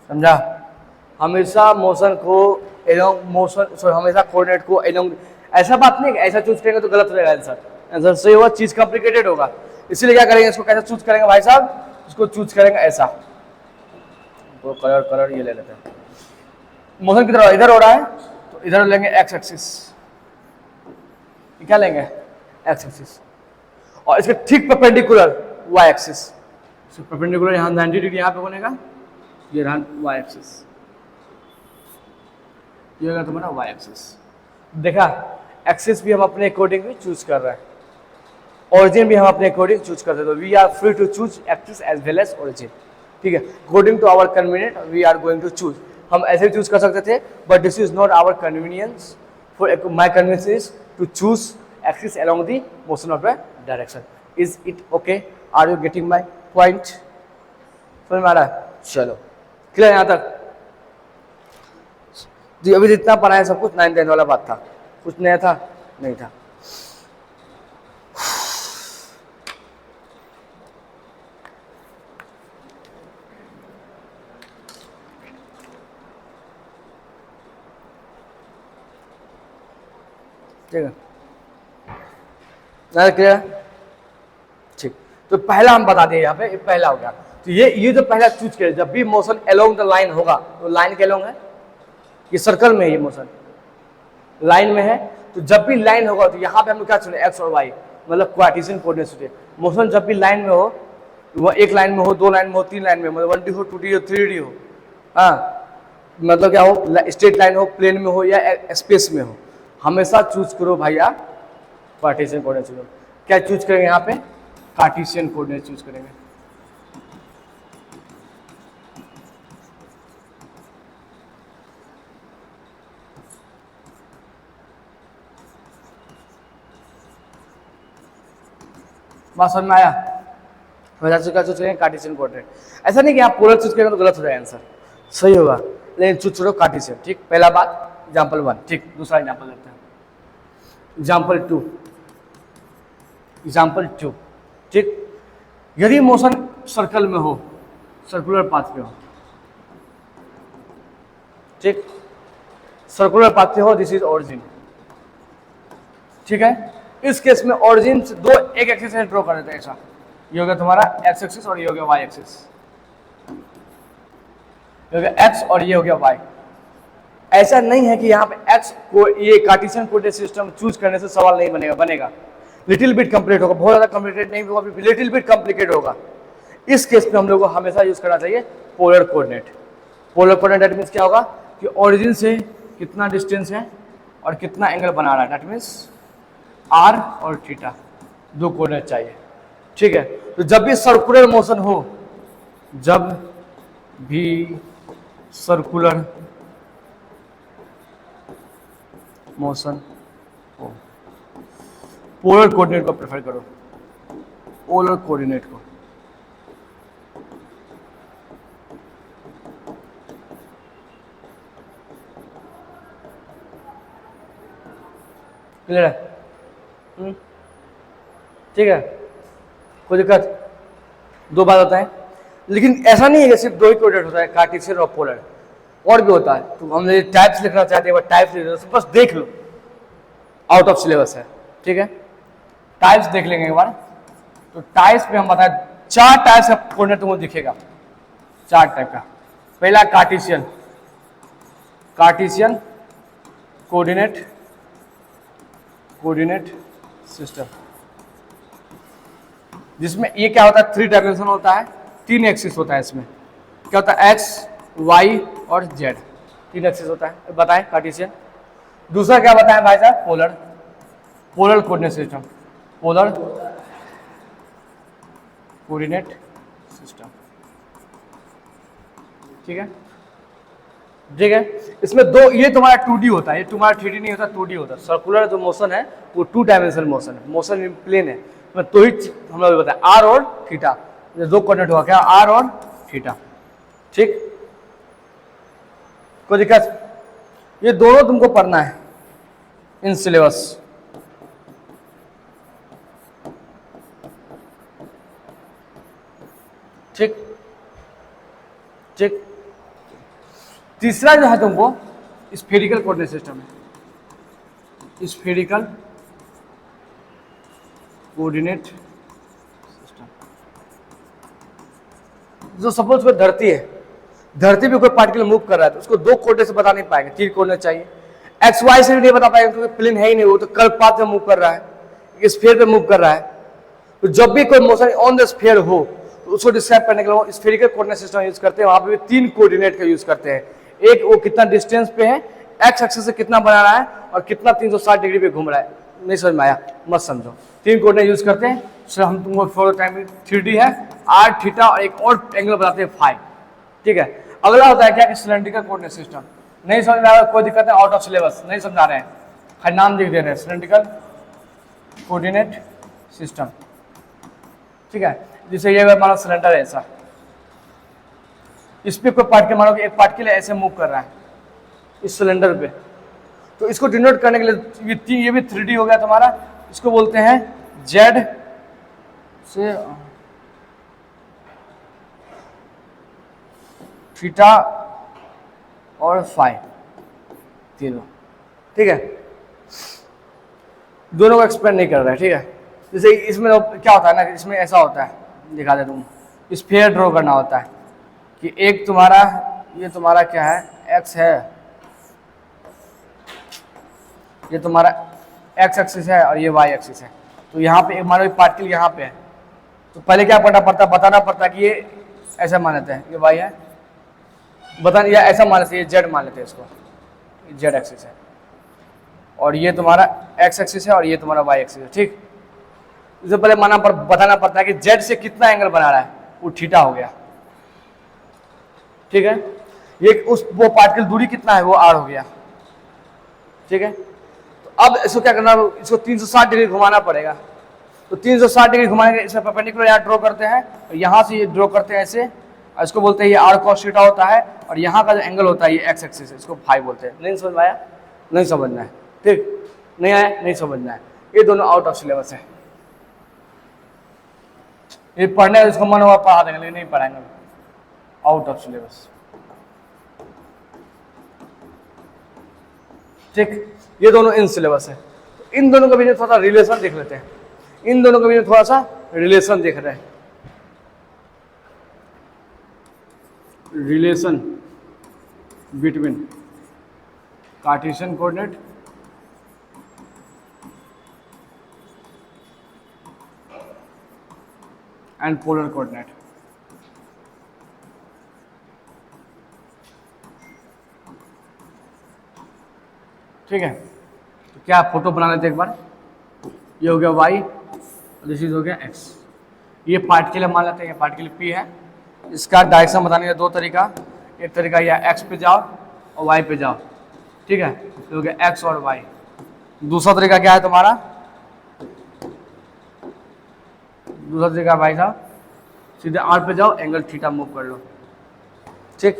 समझा, हमेशा मोशन को एलोंग मोशन, सॉरी हमेशा कोऑर्डिनेट को एलोंग, ऐसा बात नहीं ऐसा चूज करेंगे तो गलत हो जाएगा आंसर, आंसर सही होगा, चीज कॉम्प्लिकेटेड होगा। इसीलिए क्या करेंगे, इसको कैसे चूज करेंगे भाई साहब, इसको चूज करेंगे ऐसा, वो कलर ये ले लेते हैं। मोशन किधर इधर हो रहा है, तो इधर लेंगे एक्स एक्सिस, क्या लेंगे एक्स एक्सिस, और इसके ठीक परपेंडिकुलर वाई एक्सिस। परपेंडिकुलर यहाँ 90 डिग्री यहाँ पे बनेगा, ये रहा वाई एक्सिस, ये होगा तुम्हारा वाई एक्सिस। देखा, एक्सिस भी हम अपने अकॉर्डिंग भी चूज कर रहे हैं, ओरिजिन भी हम अपने अकॉर्डिंग चूज करते हैं। तो we are free to choose axis as well as origin, ठीक है। According to our convenient we are going to choose. हम ऐसे भी चूज कर सकते थे, but this is not our convenience. For my convenience is to choose axis along the motion of the direction. Is it okay? Are you getting my point? समझ में आ रहा है? चलो क्लियर यहाँ तक। तो अभी जितना पढ़ा है सब कुछ 9th 10th वाला बात था, कुछ नया था नहीं था। ठीक है, क्लियर, ठीक। तो पहला हम बता दें यहाँ पे, ये पहला हो गया। तो ये जो पहला चूज करें, जब भी मोशन अलोंग द लाइन होगा, तो लाइन के अलोंग है, ये सर्कल में, ये मोशन लाइन में है, तो जब भी लाइन होगा तो यहाँ पे हम क्या चुने, एक्स और वाई, मतलब कार्टेशियन कोऑर्डिनेट चुने। मोशन जब भी लाइन में हो, वह एक लाइन में हो, 2 लाइन में हो, 3 लाइन में, मतलब 1D हो, 2D हो, 3D हो, हाँ, मतलब क्या हो, स्ट्रेट लाइन हो, प्लेन में हो या स्पेस में हो, हमेशा चूज करो भाई आप कार्टेशियन कोऑर्डिनेट चुनो। क्या चूज करेंगे यहाँ पे, कार्टेशियन कोऑर्डिनेट चूज करेंगे। बात समझ में आया? क्या चूज करेंगे, कार्टेशियन कोऑर्डिनेट। ऐसा नहीं कि आप पोलर चूज करेंगे तो गलत हो जाएगा आंसर, सही होगा, लेकिन चूज करो कार्टेशियन। ठीक, पहला बात एग्जाम्पल 1। ठीक, दूसरा एग्जाम्पल लेते हैं, एग्जाम्पल 2। ठीक, यदि मोशन सर्कल में हो, सर्कुलर पाथ पे हो, ठीक, सर्कुलर पाथ पे हो, दिस इज ओरिजिन। ठीक है, इस केस में ओरिजिन से दो एक एक्सिस से ड्रॉ कर देते हैं ऐसा, ये हो गया तुम्हारा एक्स एक्सिस और ये हो गया वाई एक्सिस, ये हो गया एक्स और ये हो गया वाई। ऐसा नहीं है कि यहाँ पे एक्स को, ये कार्टेशियन कोऑर्डिनेट सिस्टम चूज करने से सवाल नहीं बनेगा, लिटिल बिट कम्प्लीट होगा, बहुत ज्यादा कॉम्प्लिकेटेड नहीं होगा, लिटिल बिट कॉम्प्लिकेटेड होगा। इस केस में हम लोग को हमेशा यूज करना चाहिए polar coordinate. Polar coordinate that means क्या होगा कि ओरिजिन से कितना डिस्टेंस है और कितना एंगल बना रहा है, दैट मीन्स आर और थीटा, दो कोऑर्डिनेट चाहिए। ठीक है, तो जब भी सर्कुलर मोशन हो, जब भी सर्कुलर मोशन हो, पोलर कोऑर्डिनेट को प्रेफर करो, पोलर कोऑर्डिनेट को। क्लियर है? ठीक है, कोई दिक्कत? दो बात होता है, लेकिन ऐसा नहीं है कि सिर्फ दो ही कोऑर्डिनेट होता है, कार्टेशियन और पोलर, और भी होता है। तो हम टाइप्स लिखना चाहते हैं, टाइप्स लिख दो, बस देख लो, आउट ऑफ सिलेबस है। ठीक है, टाइप्स देख लेंगे एक बार। तो टाइप्स में हम बताएं, 4 टाइप्स का कोऑर्डिनेट तुमको दिखेगा, 4 टाइप का। पहला कार्टेशियन, कार्टेशियन कोऑर्डिनेट सिस्टम, जिसमें ये क्या होता है, 3 डायमेंशन होता है, 3 एक्सिस होता है। इसमें क्या होता है, एक्स, वाई और जेड, 3 एक्सिस होता है, बताएं कार्टेशियन। दूसरा क्या बताएं भाई साहब, polar coordinate system, polar coordinate system. ठीक है, ठीक है, इसमें दो, ये तुम्हारा 2D होता है, ये तुम्हारा 3D नहीं होता, 2D होता है। सर्कुलर जो मोशन है वो 2 डायमेंशनल मोशन है, मोशन प्लेन है। तो ही हम लोग बताएं आर और थीटा, दो कोऑर्डिनेट हुआ क्या, आर और थीटा। ठीक, कोई दिक्कत? ये दोनों तुमको पढ़ना है इन सिलेबस। ठीक ठीक, तीसरा जो है तुमको स्फेरिकल कोऑर्डिनेट सिस्टम है, स्फेरिकल कोऑर्डिनेट सिस्टम। जो सपोज कोई धरती है, धरती पे कोई पार्टिकल मूव कर रहा है, तो उसको 2 कोऑर्डिनेट से बता नहीं पाएंगे, 3 कोऑर्डिनेट चाहिए। एक्स वाई से भी नहीं बता पाएंगे क्योंकि प्लेन है ही नहीं, वो तो कर्व पाथ में मूव कर रहा है, स्फीयर पे मूव कर रहा है। तो जब भी कोई मोशन ऑन द स्फीयर हो, तो उसको डिस्क्राइब करने के लिए स्फेरिकल कोऑर्डिनेट सिस्टम यूज करते हैं। वहां पे 3 कोऑर्डिनेट का यूज करते हैं, एक वो कितना डिस्टेंस पे है, एक्स एक्सिस से कितना बना रहा है और कितना 360 डिग्री पे घूम रहा है। नहीं समझ में आया, मत समझो। 3 कोऑर्डिनेट यूज करते हैं। सर हम तुमको फॉर टाइम 3D है, आर थीटा और एक और एंगल बताते हैं फाई। ठीक है, अगला होता है क्या कि सिलेंड्रिकल कोऑर्डिनेट सिस्टम। नहीं समझ में आ रहा, कोई दिक्कत है, आउट ऑफ सिलेबस नहीं समझा रहे हैं, खाली नाम लिख दे रहे हैं, सिलेंड्रिकल कोऑर्डिनेट सिस्टम। ठीक है, जैसे ये हमारा सिलेंडर है ऐसा, इस पे कोई पार्टिकल, मानो कि एक पार्टिकल ऐसे मूव कर रहा है इस सिलेंडर पे, तो इसको डिनोट करने के लिए ये भी 3D हो गया तुम्हारा। इसको बोलते हैं जेड से थीटा और फाई, तीनों। ठीक है, दोनों को एक्सप्लेन नहीं कर रहा है। ठीक है, जैसे इसमें क्या होता है ना, इसमें ऐसा होता है, दिखा देता हूँ। स्फीयर ड्रॉ करना होता है कि एक तुम्हारा, ये तुम्हारा क्या है, एक्स है, ये तुम्हारा एक्स एक्सिस है और ये वाई एक्सिस है। तो यहाँ पे हमारा पार्टिकल यहाँ पे है, तो पहले क्या करना पड़ता, बताना पड़ता कि ये ऐसा मान लेते हैं, ये वाई है, बताना, या ऐसा मान लेते हैं, ये जेड मान लेते हैं इसको, जेड एक्सिस है, और ये तुम्हारा एक्स एक्सिस है और ये तुम्हारा वाई एक्सिस है। ठीक, इससे पहले बताना पड़ता है कि जेड से कितना एंगल बना रहा है, वो थीटा हो गया। ठीक है, ये उस वो पार्टिकल दूरी कितना है, वो आर हो गया। ठीक है, तो अब इसको क्या करना, इसको 360 डिग्री घुमाना पड़ेगा। तो 360 डिग्री घुमाएंगे, इसमें परपेंडिकुलर यहाँ ड्रॉ करते हैं, और यहाँ से ये ड्रॉ करते हैं ऐसे, और इसको बोलते हैं ये आर कॉस थीटा होता है, और यहाँ का जो एंगल होता है ये एक्स एक्सिस है, इसको फाई बोलते हैं। नहीं समझ में आया? नहीं समझना है, ठीक, नहीं आया, नहीं समझना है, ये दोनों आउट ऑफ सिलेबस है। ये पढ़ने इसको मन हुआ पढ़ा देंगे, लेकिन नहीं पढ़ाएंगे, आउट ऑफ सिलेबस। ठीक, ये दोनों इन सिलेबस है। तो इन दोनों के बीच थोड़ा सा रिलेशन देख लेते हैं, इन दोनों के बीच थोड़ा सा रिलेशन देख रहे हैं। Relation between Cartesian coordinate and polar coordinate. ठीक है, तो क्या फोटो बना लेते एक बार। ये हो गया y, दिस इज हो गया x। ये पार्टिकल मान लेते हैं, ये पार्टिकल p है। इसका डायरेक्शन बताने का दो तरीका, एक तरीका या x पे जाओ और y पे जाओ। ठीक है, ये हो गया x और y। दूसरा तरीका क्या है तुम्हारा, दूसरा तरीका भाई साहब सीधे r पे जाओ, एंगल थीटा मूव कर लो। ठीक,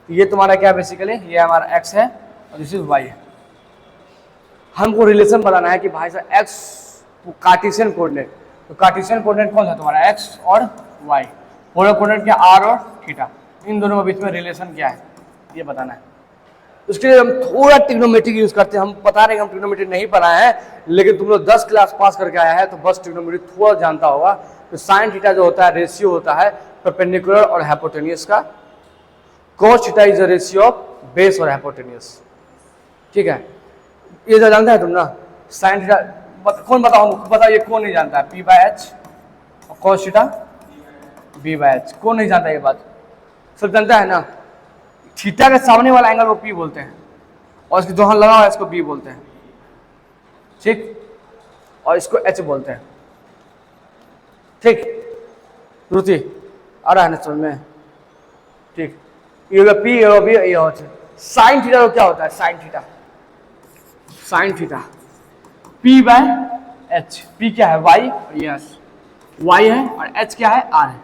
ये तुम्हारा क्या बेसिकली, ये हमारा x है और दिस इज y है। हमको रिलेशन बताना है कि भाई साहब x कार्टेशियन कोऑर्डिनेट, तो कार्टेशियन कोऑर्डिनेट कौन सा तुम्हारा x और y, पोलर कोऑर्डिनेट क्या r और थीटा, इन दोनों के बीच में रिलेशन क्या है ये बताना है। उसके लिए हम थोड़ा ट्रिग्नोमेट्री यूज करते हैं। हम पता नहीं, हम ट्रिग्नोमेट्री नहीं पढ़ाए हैं, लेकिन तुम लोग 10 क्लास पास करके आया है तो बस ट्रिग्नोमेट्री थोड़ा जानता होगा। तो साइन थीटा जो होता है रेशियो होता है परपेंडिकुलर और हाइपोटेन्यूज का, cos theta is a ratio of base और हाइपोटेन्यूज। ठीक है, ये जो जानता है तुम ना, साइन थीटा कौन बताओ, बताओ ये कौन नहीं जानता है, p बाय एच और cos theta b by H, कौन नहीं जानता ये बात, सब जानता है ना। थीटा के सामने वाला एंगल को p बोलते हैं, और इसके जहां लगा हुआ है इसको b बोलते हैं। ठीक, और इसको h बोलते हैं। ठीक, श्रुति आ रहा है ना समझ में? ठीक, ये होगा p, ये होगा b, ये होगा साइन थीटा। क्या होता है sine theta, sine theta p by h, p क्या है y और ये y है, और h क्या है r है।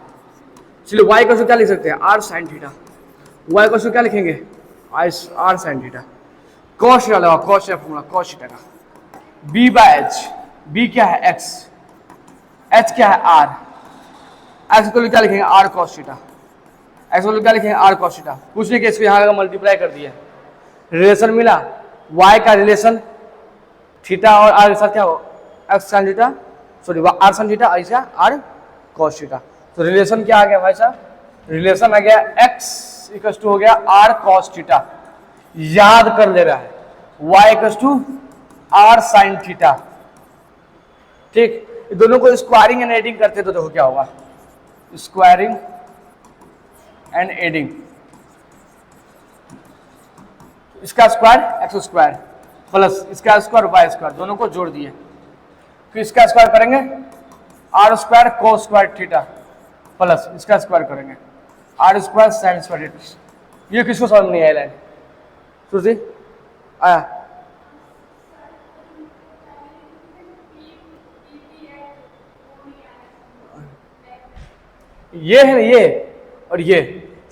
चलिए y को क्या लिख सकते हैं, r साइन थीटा, y को क्या लिखेंगे, r sine theta. cos theta लगा, cos है फॉर्मूला cos थीटा का, b बाय h, b क्या है x, h क्या है r, x को क्या लिखेंगे r cos थीटा, x को क्या लिखेंगे r cos थीटा। कुछ नहीं कि इसको यहाँ का मल्टीप्लाई कर दिया, रिलेशन मिला, y का रिलेशन थीटा और r के साथ क्या हो, x sin theta, sorry r sin theta, ऐसा r cos थीटा। तो रिलेशन क्या आ गया भाई साहब, रिलेशन आ गया x इक्वल टू हो गया r cos थीटा, याद कर ले रहा है, y equal to r sin theta. ठीक, दोनों को स्क्वायरिंग एंड एडिंग करते तो देखो क्या होगा, स्क्वायरिंग एंड एडिंग, इसका स्क्वायर एक्स स्क्वायर प्लस इसका स्क्वायर वाई स्क्वायर, दोनों को जोड़ दिए, फिर इसका स्क्वायर करेंगे R square cos square theta plus इसका स्क्वायर करेंगे R square sine square theta. ये किसको समझ नहीं आया लाइन, सुरजी आया? ये है ये और ये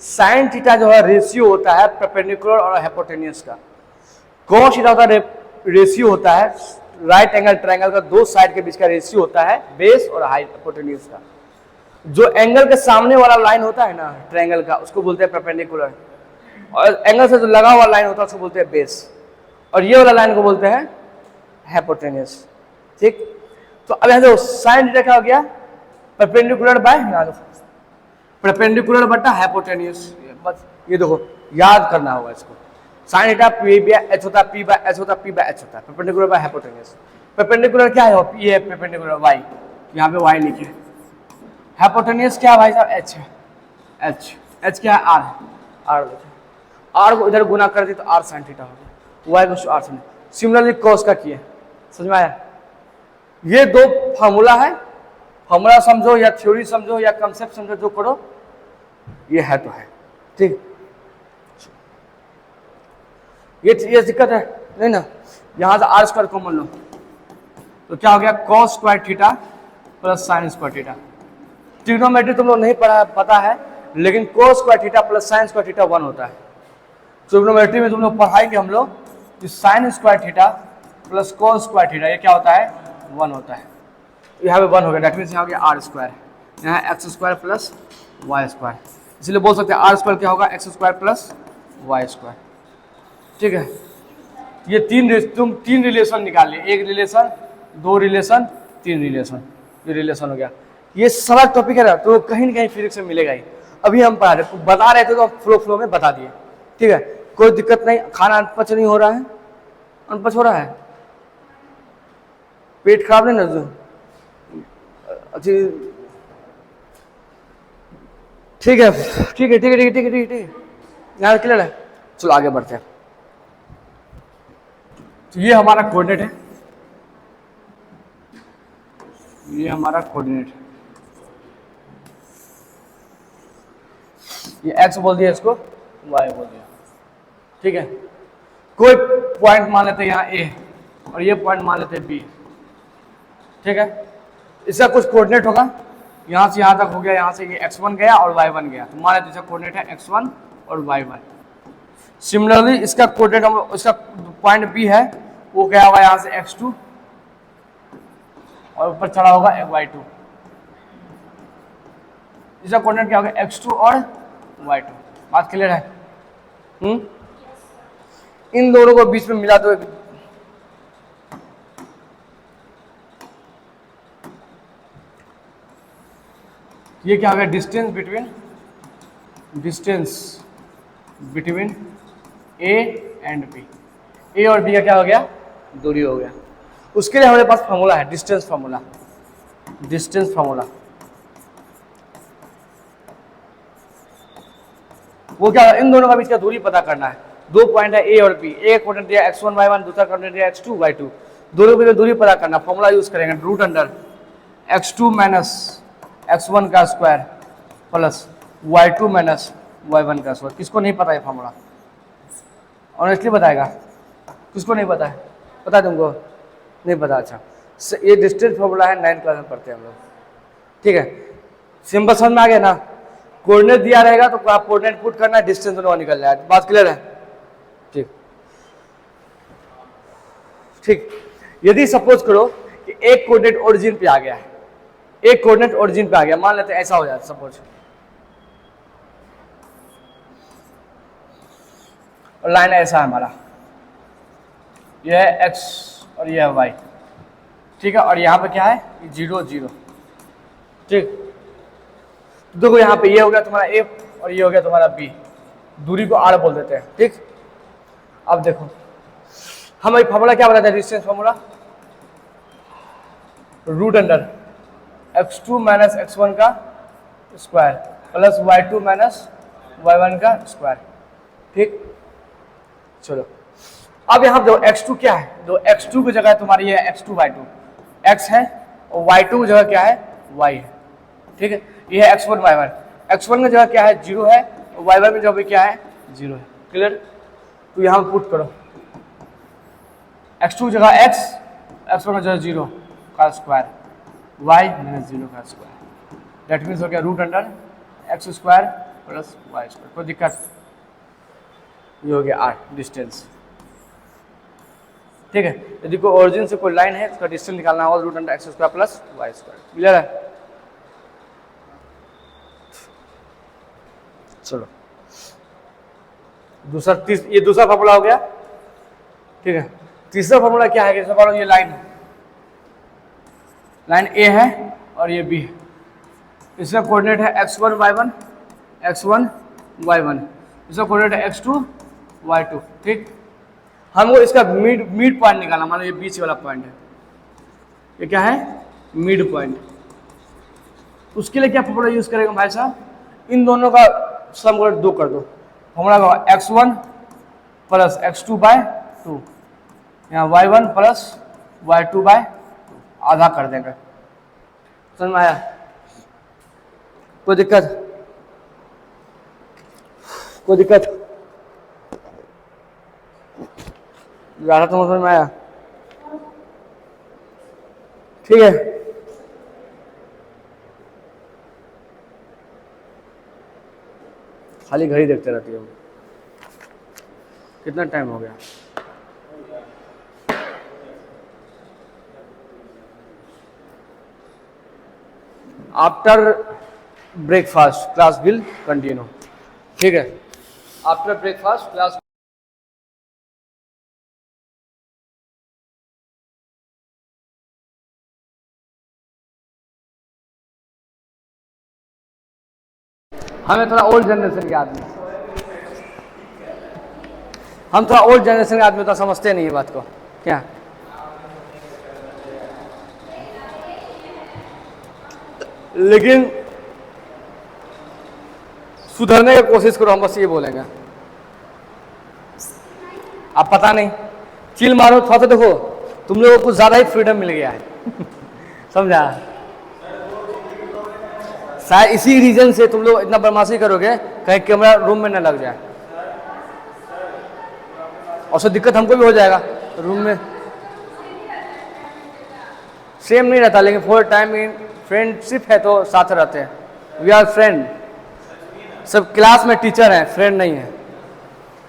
साइन थीटा जो है रेशियो होता है परपेंडिकुलर और हाइपोटेन्यूज का, कोस थीटा होता है रेशियो होता है राइट एंगल ट्रायंगल का दो साइड के बीच का रेशियो होता है बेस और हाइपोटेन्यूज का। जो एंगल के सामने वाला लाइन होता है ना ट्रायंगल का, उसको बोलते हैं परपेंडिकुलर, और एंगल से जो लगा हुआ लाइन होता है उसको बोलते हैं बेस, और ये वाला लाइन को बोलते हैं हाइपोटेन्यूज। ठीक, तो अब यहाँ देखो साइन थीटा क्या हो गया परपेंडिकुलर बाय परपेंडिकुलर बटा हाइपोटेन्यूस, बस ये देखो याद करना होगा इसको। Sine theta P by H होता है, पी बाय एच होता है, पी बाय एच होता है, परपेंडिकुलर बाय हाइपोटेन्यूस। परपेंडिकुलर क्या है? पी है, परपेंडिकुलर वाई, यहाँ पे वाई लिखे। हाइपोटेन्यूस क्या है भाई साहब? एच है, एच, एच क्या है? आर है, आर लिखे। आर को इधर गुना कर दी तो आर साइन थीटा हो गया, वाई को आर साइन। सिमिलरली कॉस का किए, समझ में आया? ये दो फार्मूला है, फार्मूला समझो या थ्योरी समझो या कंसेप्ट समझो, जो करो ये है तो है, ठीक। ये दिक्कत है नहीं ना? यहां से आर स्क्वायर कॉमन लो तो क्या हो गया? Cos square theta plus sign square theta. Trigonometry तुम लोग नहीं पढ़ा, पता है, लेकिन कोस square theta plus sign square theta 1 होता है। ट्रिग्नोमेट्री में तुम लोग पढ़ाएंगे हम लोग कि sign square theta plus cos square theta ये क्या होता है? 1 होता है। यहाँ पे 1 हो गया, डेट मीन्स यहाँ हो गया आर स्क्वायर, यहाँ x square plus y square, इसलिए बोल सकते हैं आर स्क्वायर क्या होगा? X square plus y square, ठीक है। ये तुम तीन रिलेशन निकाल लिए, एक रिलेशन, दो रिलेशन, तीन रिलेशन, ये रिलेशन हो गया। ये सारा टॉपिक है ना, तो कहीं ना कहीं फिजिक्स में मिलेगा ही। अभी हम बता रहे थे तो फ्लो में बता दिए, ठीक है, कोई दिक्कत नहीं। खाना अनपच नहीं हो रहा है? अनपच हो रहा है? पेट खराब नहीं ना? अच्छी, ठीक है, ठीक है, ठीक है, ठीक है, ठीक है, ठीक है, यहाँ क्लियर है। चलो आगे बढ़ते हैं। तो ये हमारा कोऑर्डिनेट है, ये हमारा कोऑर्डिनेट है, ये x बोल दिया, इसको y बोल दिया, ठीक है। कोई पॉइंट मान लेते हैं यहाँ a और ये पॉइंट मान लेते हैं b, ठीक है। इसका कुछ कोऑर्डिनेट होगा, यहाँ से यहाँ तक हो गया, यहाँ से ये x1 गया और y1 गया, तो मान लेते इसका कोऑर्डिनेट है x1 और y1। सिमिलरली इसका कोऑर्डिनेट हम, इसका पॉइंट b है, वो गया हुआ यहाँ से x2 और ऊपर चढ़ा होगा y2। इसका कोऑर्डिनेट क्या होगा? x2 और y2। बात क्लियर है? इन दोनों को बीच में मिला दो, ये क्या हो गया? Distance between a and b। a और b का क्या हो गया? दूरी हो गया। उसके लिए हमारे पास फॉर्मूला है, डिस्टेंस फार्मूला। वो क्या? इन दोनों का बीच का दूरी पता करना है। दो पॉइंट है a और b, एक कोऑर्डिनेट दिया x1 y1, दूसरा कोऑर्डिनेट दिया x2 y2, दोनों के बीच दूरी पता करना। फॉर्मूला यूज करेंगे, root under x2 minus x1 का square plus y2 minus y1 का स्क्वायर। किसको नहीं पता है फॉर्मूला? ऑनेस्टली बताएगा, किसको नहीं पता है? पता है तुमको? नहीं पता? अच्छा, ये डिस्टेंस फॉर्मूला है, 9th क्लास में पढ़ते हैं हम लोग, ठीक है। सिंपल समझ में आ गया ना? कोऑर्डिनेट दिया रहेगा तो आप कोऑर्डिनेट पुट करना है, डिस्टेंस दोनों निकल जाएगा। बात क्लियर है? ठीक, ठीक। यदि सपोज करो कि एक कोऑर्डिनेट ओरिजिन पे आ गया है, एक कोऑर्डिनेट ओरिजिन पे आ गया, मान लेते हैं ऐसा हो जाए सपोज, और लाइन ऐसा है हमारा, यह है x और यह है y, ठीक है। और यहाँ पे क्या है? 0 0, ठीक। देखो यहाँ पे ये हो गया तुम्हारा a और ये हो गया तुम्हारा b, दूरी को r बोल देते हैं, ठीक। अब देखो हम एक फॉर्मूला क्या बताते हैं? Distance formula, root under x2 minus x1 का square plus y2 minus y1 का स्क्वायर, ठीक। चलो अब यहाँ दो x2 क्या है? दो x2 की जगह तुम्हारी है x2 y2, x है और y2 की जगह क्या है? y है, ठीक है। ये है x1 y1, x1 की जगह क्या है? 0 है, और y1 की जगह क्या है? 0 है, क्लियर। तो यहाँ पुट करो x2 की जगह x, x1 की जगह 0 का स्क्वायर, y माइनस 0 का स्क्वायर, दैट मीन्स हो गया रूट अंडर x स्क्वायर प्लस y स्क्वायर। कोई दिक्कत? ये हो गया r डिस्टेंस, ठीक है। यदि कोई ओरिजिन से कोई लाइन है उसका डिस्टेंस निकालना होगा, root under x square plus y square, clear है? चलो दूसरा, ये दूसरा फॉर्मूला हो गया, ठीक है। तीसरा फॉर्मूला क्या है? ये लाइन है, लाइन ए है और ये बी है, इसका कोऑर्डिनेट है x1 y1 x1 y1, इसका कोऑर्डिनेट है x2 y2। ठीक, हमको इसका मिड पॉइंट निकालना, मान लो ये बीच वाला पॉइंट है, ये क्या है मिड पॉइंट। उसके लिए क्या फॉर्मूला यूज करेगा भाई साहब, इन दोनों का सम को 2 कर दो, फॉर्मूला का x1 प्लस x2 बाय 2, यहाँ y1 प्लस y2 बाय 2, आधा कर देंगे। समझ में आया, कोई दिक्कत, कोई दिक्कत, ज़्यादा तो समझ में आया, ठीक है। खाली घड़ी देखते रहती है, कितना टाइम हो गया। After breakfast class will continue, ठीक है। आफ्टर ब्रेकफास्ट क्लास, हमें थोड़ा ओल्ड जनरेशन के आदमी, हम थोड़ा ओल्ड जनरेशन के आदमी तो समझते नहीं है बात को, क्या लेकिन सुधरने की कोशिश करो, हम बस ये बोलेंगे। आप पता नहीं चिल मारो थोड़ा, तो देखो तुम लोगों को कुछ ज़्यादा ही फ्रीडम मिल गया है समझा, शायद इसी रीजन से तुम लोग इतना बदमाशी करोगे कहीं कैमरा रूम में न लग जाए, और उससे दिक्कत हमको भी हो जाएगा। रूम में सेम नहीं रहता, लेकिन फॉर टाइम इन फ्रेंडशिप है तो साथ रहते हैं, वी आर फ्रेंड। सब क्लास में टीचर हैं, फ्रेंड नहीं है।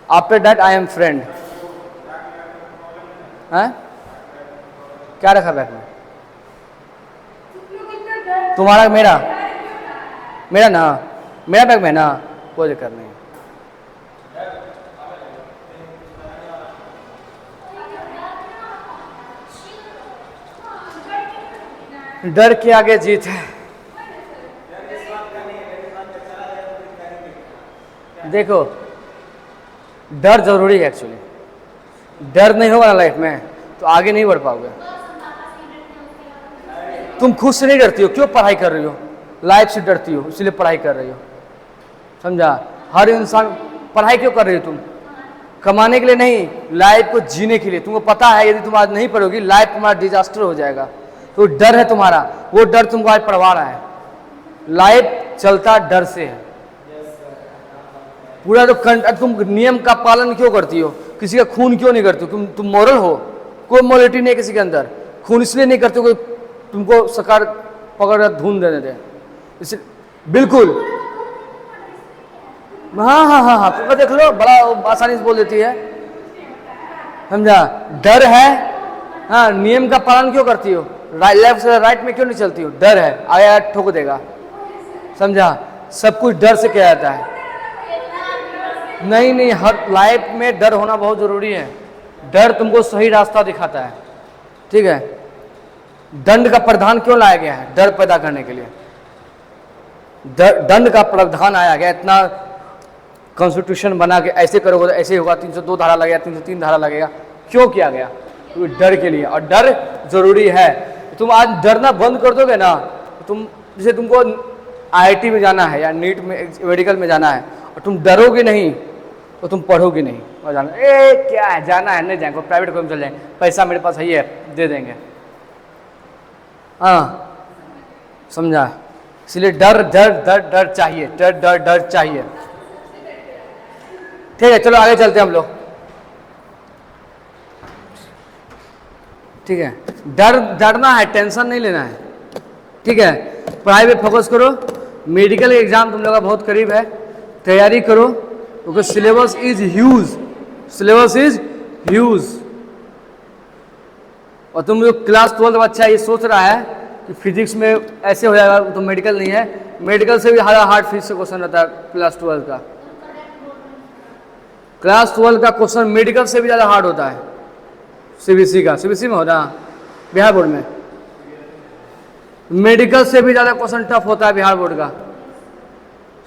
After that I am friend. हैं क्या रखा बैग में तुम्हारा, मेरा मेरा ना, मेरा बैग में ना, कोई दिक्कत नहीं। डर के आगे जीत है। देखो डर जरूरी है एक्चुअली, डर नहीं होगा ना लाइफ में तो आगे नहीं बढ़ पाओगे। तुम खुद से नहीं डरती हो, क्यों पढ़ाई कर रही हो, लाइफ से डरती हो इसलिए पढ़ाई कर रही हो, समझा। हर इंसान पढ़ाई क्यों कर रही हो तुम, कमाने के लिए नहीं, लाइफ को जीने के लिए। तुमको पता है यदि तुम आज नहीं पढ़ोगी लाइफ तुम्हारा डिजास्टर हो जाएगा, तो डर है तुम्हारा, वो डर तुमको आज पढ़वा रहा है। लाइफ चलता डर से है पूरा। तो तुम नियम का पालन क्यों करती हो, किसी का खून क्यों नहीं करती हो, तुम मॉरल हो, कोई मोरलिटी नहीं किसी के अंदर। खून इसलिए नहीं करते कोई तुमको सरकार पकड़ धून देने दे, इसलिए बिल्कुल। हाँ हाँ हाँ हाँ, तुमको देख लो बड़ा आसानी से बोल देती है, समझा। डर है, हाँ, नियम का पालन क्यों करती हो, लेफ्ट से राइट में क्यों नहीं चलती हो, डर है, आया ठोक देगा, समझा। सब कुछ डर से किया जाता है। नहीं नहीं, हर लाइफ में डर होना बहुत जरूरी है। डर तुमको सही रास्ता दिखाता है, ठीक है। दंड का प्रावधान क्यों लाया गया है, डर पैदा करने के लिए। दंड का प्रावधान आया गया, इतना कॉन्स्टिट्यूशन बना के ऐसे करोगे तो ऐसे होगा, 302 धारा लगेगा, 303 धारा लगेगा, क्यों किया गया, तो डर के लिए। और डर जरूरी है। तुम आज डरना बंद कर दोगे ना, तुम जैसे तुमको IIT में जाना है या नीट में मेडिकल में जाना है और तुम डरोगे नहीं तो तुम पढ़ोगे नहीं, और जाना क्या है, जाना है नहीं जाएंगे, प्राइवेट में चल जाएंगे, पैसा मेरे पास है दे देंगे, हाँ, समझा। इसलिए डर डर डर डर चाहिए, डर डर डर चाहिए, ठीक है। चलो आगे चलते हैं हम लोग, ठीक है। डरना है, टेंशन नहीं लेना है, ठीक है। पढ़ाई पे फोकस करो। मेडिकल एग्जाम तुम लोग का बहुत करीब है, तैयारी करो, क्योंकि syllabus is huge, syllabus is huge. और तुम लोग क्लास 12 बच्चा ये सोच रहा है कि फिजिक्स में ऐसे हो जाएगा, तो मेडिकल नहीं है, मेडिकल से भी हार्ड फिजिक्स से क्वेश्चन रहता है क्लास 12 का। क्लास 12 का क्वेश्चन मेडिकल से भी ज़्यादा हार्ड होता है, CBSE का। CBSE में होता है, बिहार बोर्ड में। मेडिकल से भी ज़्यादा क्वेश्चन टफ होता है बिहार बोर्ड का,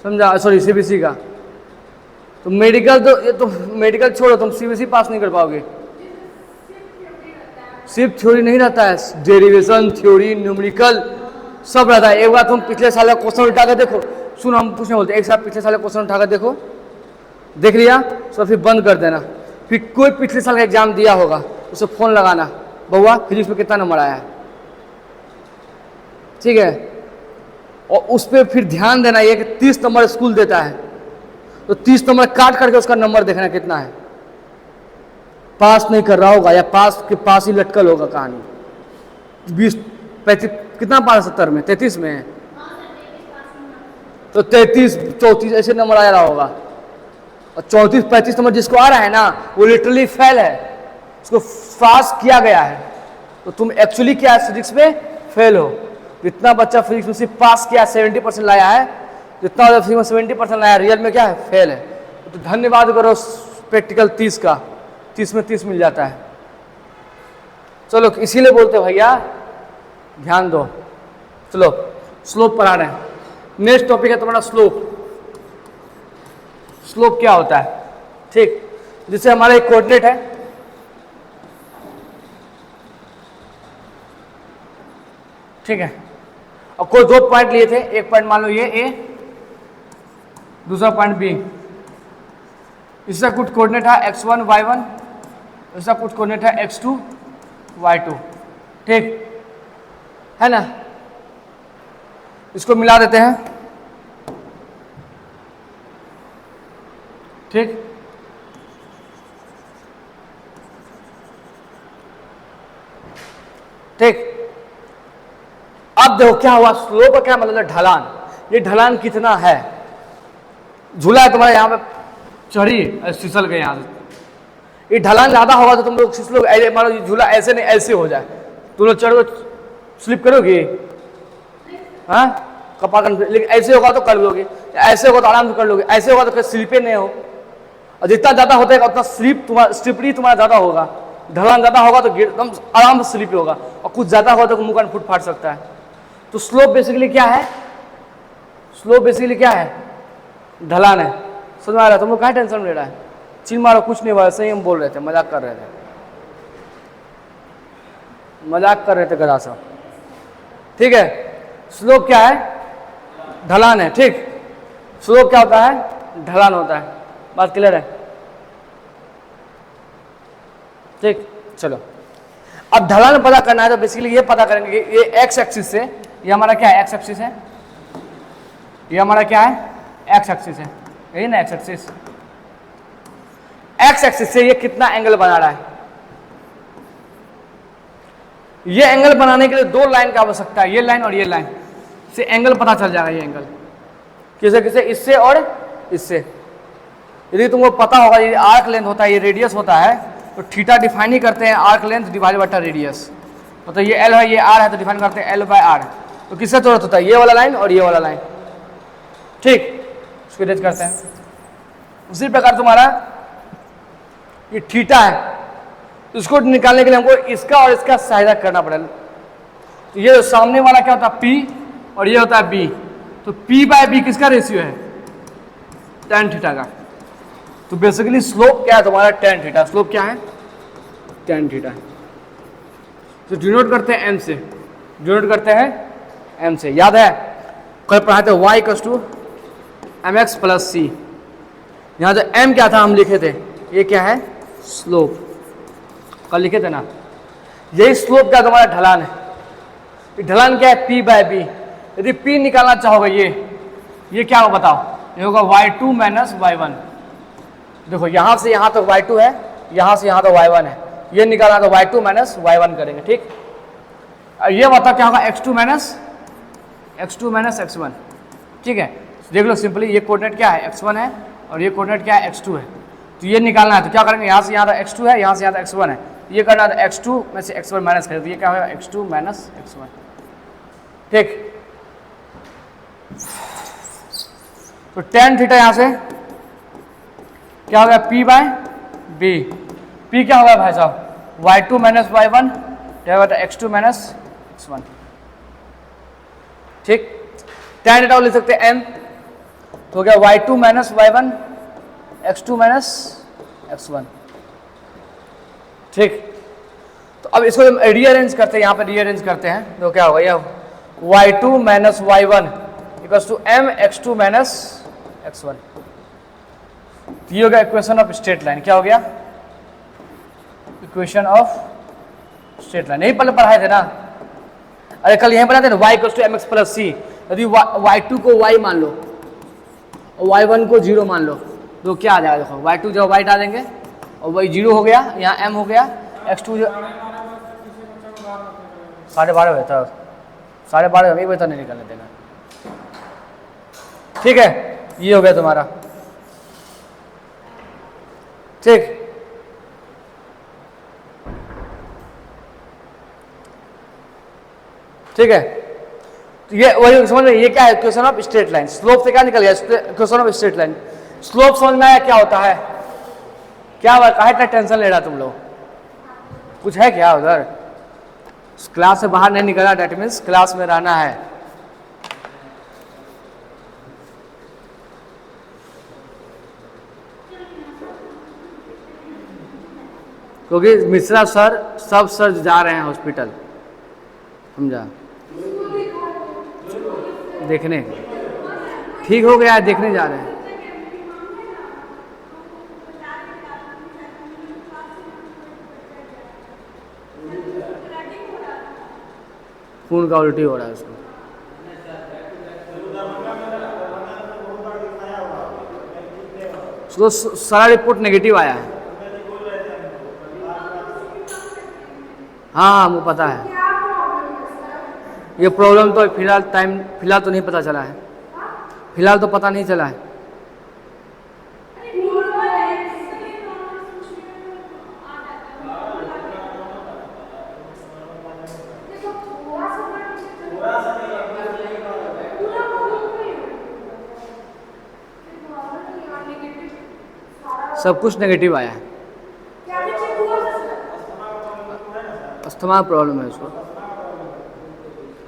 समझा, सॉरी सीबीएसई का। तो मेडिकल तो ये तो मेडिकल छोड़ो, तुम सीबीएसई पास नहीं कर पाओगे। सिर्फ थ्योरी नहीं रहता है, डेरिवेशन, थ्योरी, न्यूमेरिकल सब रहता है। एक बार तुम पिछले साल का क्वेश्चन उठा कर देखो, सुन हम पूछने बोलते, एक साल पिछले साल का क्वेश्चन उठा कर देखो, देख लिया तो फिर बंद कर देना। फिर कोई पिछले साल का एग्जाम दिया होगा उसे फोन लगाना, बउआ फिजिक्स में कितना नंबर आया है, ठीक है, और उस पर फिर ध्यान देना ये कि 30 नंबर स्कूल देता है तो 30 नंबर काट करके उसका नंबर देखना कितना है। पास नहीं कर रहा होगा या पास के पास ही लटकल होगा कहानी। 20 35 कितना पास 70 में 33 में है तो 33 34 ऐसे नंबर आ रहा होगा। और 34 35 नंबर जिसको आ रहा है ना वो लिटरली फेल है, उसको पास किया गया है। तो तुम एक्चुअली क्या है फिजिक्स में फेल हो। जितना बच्चा फिजिक्स में सिर्फ पास किया 70% लाया है, जितना फिजिक्स में 70% लाया रियल में क्या है फेल है। तो धन्यवाद करो प्रैक्टिकल 30 का, 30 में 30 मिल जाता है। चलो इसीलिए बोलते भैया ध्यान दो। चलो स्लोप पर आ रहे हैं। नेक्स्ट टॉपिक है तुम्हारा स्लोप। स्लोप क्या होता है, ठीक, जिससे हमारा एक कोऑर्डिनेट है, ठीक है, और कोई दो पॉइंट लिए थे, एक पॉइंट मान लो ये ए, दूसरा पॉइंट बी। इसका कुछ कोऑर्डिनेट है x1 y1, इसका कुछ कोऑर्डिनेट है x2 y2, ठीक है ना। इसको मिला देते हैं, ठीक, ठीक। अब देखो क्या हुआ, स्लोप का क्या मतलब है, ढलान। ये ढलान कितना है, झूला है तुम्हारे यहाँ पे चढ़ी फिसल गए यहाँ से, ये ढलान ज्यादा होगा तो तुम लोग फिसलोगे, ऐसे मानो झूला ऐसे नहीं ऐसे हो जाए, तुम लोग चढ़ो स्लिप करोगे, हाँ कपाकन, लेकिन ऐसे होगा तो कर लोगे, ऐसे होगा तो आराम से कर लोगे, ऐसे होगा तो फिर स्लिपे नहीं हो। और जितना ज्यादा होता है उतना स्लिपरी तुम्हारा ज्यादा होगा, ढलान ज्यादा होगा तो एकदम आराम से स्लिप होगा, और कुछ ज्यादा होगा तो मुंह कान फूट फाट सकता है। तो स्लोप बेसिकली क्या है, स्लोप बेसिकली क्या है, ढलान है। समझ में आ रहा है, तुम लोग कहाँ टेंशन ले रहा है, चिल मारो, कुछ नहीं हुआ, सही हम बोल रहे थे, मजाक कर रहे थे, मजाक कर रहे थे गधा साहब, ठीक है। स्लोप क्या है, ढलान है, ठीक। स्लोप क्या होता है, ढलान होता है, बात क्लियर है, ठीक। चलो अब ढलान पता करना है तो बेसिकली ये पता करेंगे कि ये एक्स एक्सिस से, ये हमारा क्या है, एक्स एक्सिस है, ये हमारा क्या है, एक्स एक्सिस है, यही ना एक्स एक्सिस। एक्स एक्सिस से ये कितना एंगल बना रहा है, ये एंगल बनाने के लिए दो लाइन की आवश्यकता है, ये लाइन और ये लाइन से एंगल पता चल जाएगा। ये एंगल किसे किसे, इससे और इससे। यदि तुमको पता होगा ये आर्क लेंथ होता है, ये रेडियस होता है, तो थीटा डिफाइन ही करते हैं आर्क लेंथ डिवाइड बटा रेडियस। मतलब ये एल है ये आर है तो डिफाइन करते हैं एल बाय आर। तो किससे जरूरत होता है, ये वाला लाइन और ये वाला लाइन, ठीक, उसको रेज करते हैं। उसी प्रकार तुम्हारा ये थीटा है, इसको निकालने के लिए हमको इसका और इसका सहायता करना पड़ेगा। तो ये सामने वाला क्या होता है पी और ये होता है बी, तो पी बाय बी किसका रेशियो है, tan थीटा का। तो बेसिकली स्लोप क्या है तुम्हारा, tan थीटा। स्लोप क्या है, tan थीटा। तो डिनोट करते हैं m से, डिनोट करते हैं m से। याद है कल पढ़ाए थे y = mx + c। यहाँ जो m क्या था हम लिखे थे, ये क्या है, स्लोप, कल लिखे थे ना। यही स्लोप क्या तुम्हारा ढलान है। ढलान क्या है, p बाय बी। यदि p निकालना चाहोगे ये क्या होगा बताओ, ये होगा y2 - y1। देखो यहाँ से यहाँ तक y2 है, यहाँ से यहाँ तक y1 है, ये निकालना तो y2 - y1 करेंगे, ठीक। ये बता क्या होगा, x2 - x1, ठीक है। देख लो सिंपली, ये कोऑर्डिनेट क्या है, x1 है और ये कोऑर्डिनेट क्या है, x2 है। तो ये निकालना है तो क्या करेंगे, यहाँ से यहाँ तक x2 है, यहाँ से यहाँ तक x1 है, ये करना है तो x2 में से x1 माइनस करें, तो ये क्या होगा, x2 - x1, ठीक। तो tan थीटा यहाँ से क्या हो गया, p बाय बी। p क्या होगा भाई साहब, y2 - y1 क्या होगा, x2 - x1, ठीक, tan थीटा को लिख सकते हैं m, तो हो गया y2 minus y1 x2 minus x1। ठीक, तो अब इसको हम रीअरेंज करते हैं, यहाँ पे रीअरेंज करते हैं तो क्या होगा, यह y2 minus y1 equals to m x2 minus x1। ये हो गया इक्वेशन ऑफ स्ट्रेट लाइन। क्या हो गया, इक्वेशन ऑफ स्ट्रेट लाइन। यही पहले पढ़ाए थे ना, अरे कल यहीं पढ़ाते थे y equals to mx plus c। यदि y2 को y मान लो और y1 को 0 मान लो तो क्या आ जाएगा, देखो y2 जब y डालेंगे और y 0 हो गया, यहाँ m हो गया, x2 जो 12:30 बजे तक, 12:30 अभी बजे तक नहीं निकलने देना। ठीक है, ये हो गया तुम्हारा। ठीक, ठीक है, तो ये वही समझ में, ये क्या है, equation of straight line. Slope से क्या निकल गया, equation of straight line. Slope समझ में आया क्या होता है, क्या काहे इतना टेंशन ले रहा तुम लोग, कुछ है क्या उधर, क्लास से बाहर नहीं निकला, डेट मीन्स क्लास में रहना है। क्योंकि मिश्रा सर, सब सर जा रहे हैं हॉस्पिटल, समझा, देखने, ठीक हो गया, देखने जा रहे हैं। खून का उल्टी हो रहा है उसको। उसको सारा रिपोर्ट नेगेटिव आया है। हाँ, मुझे पता है ये प्रॉब्लम, तो फिलहाल तो नहीं पता चला है, फिलहाल तो पता नहीं चला है। सब कुछ नेगेटिव आया है। अस्थमा प्रॉब्लम है उसको,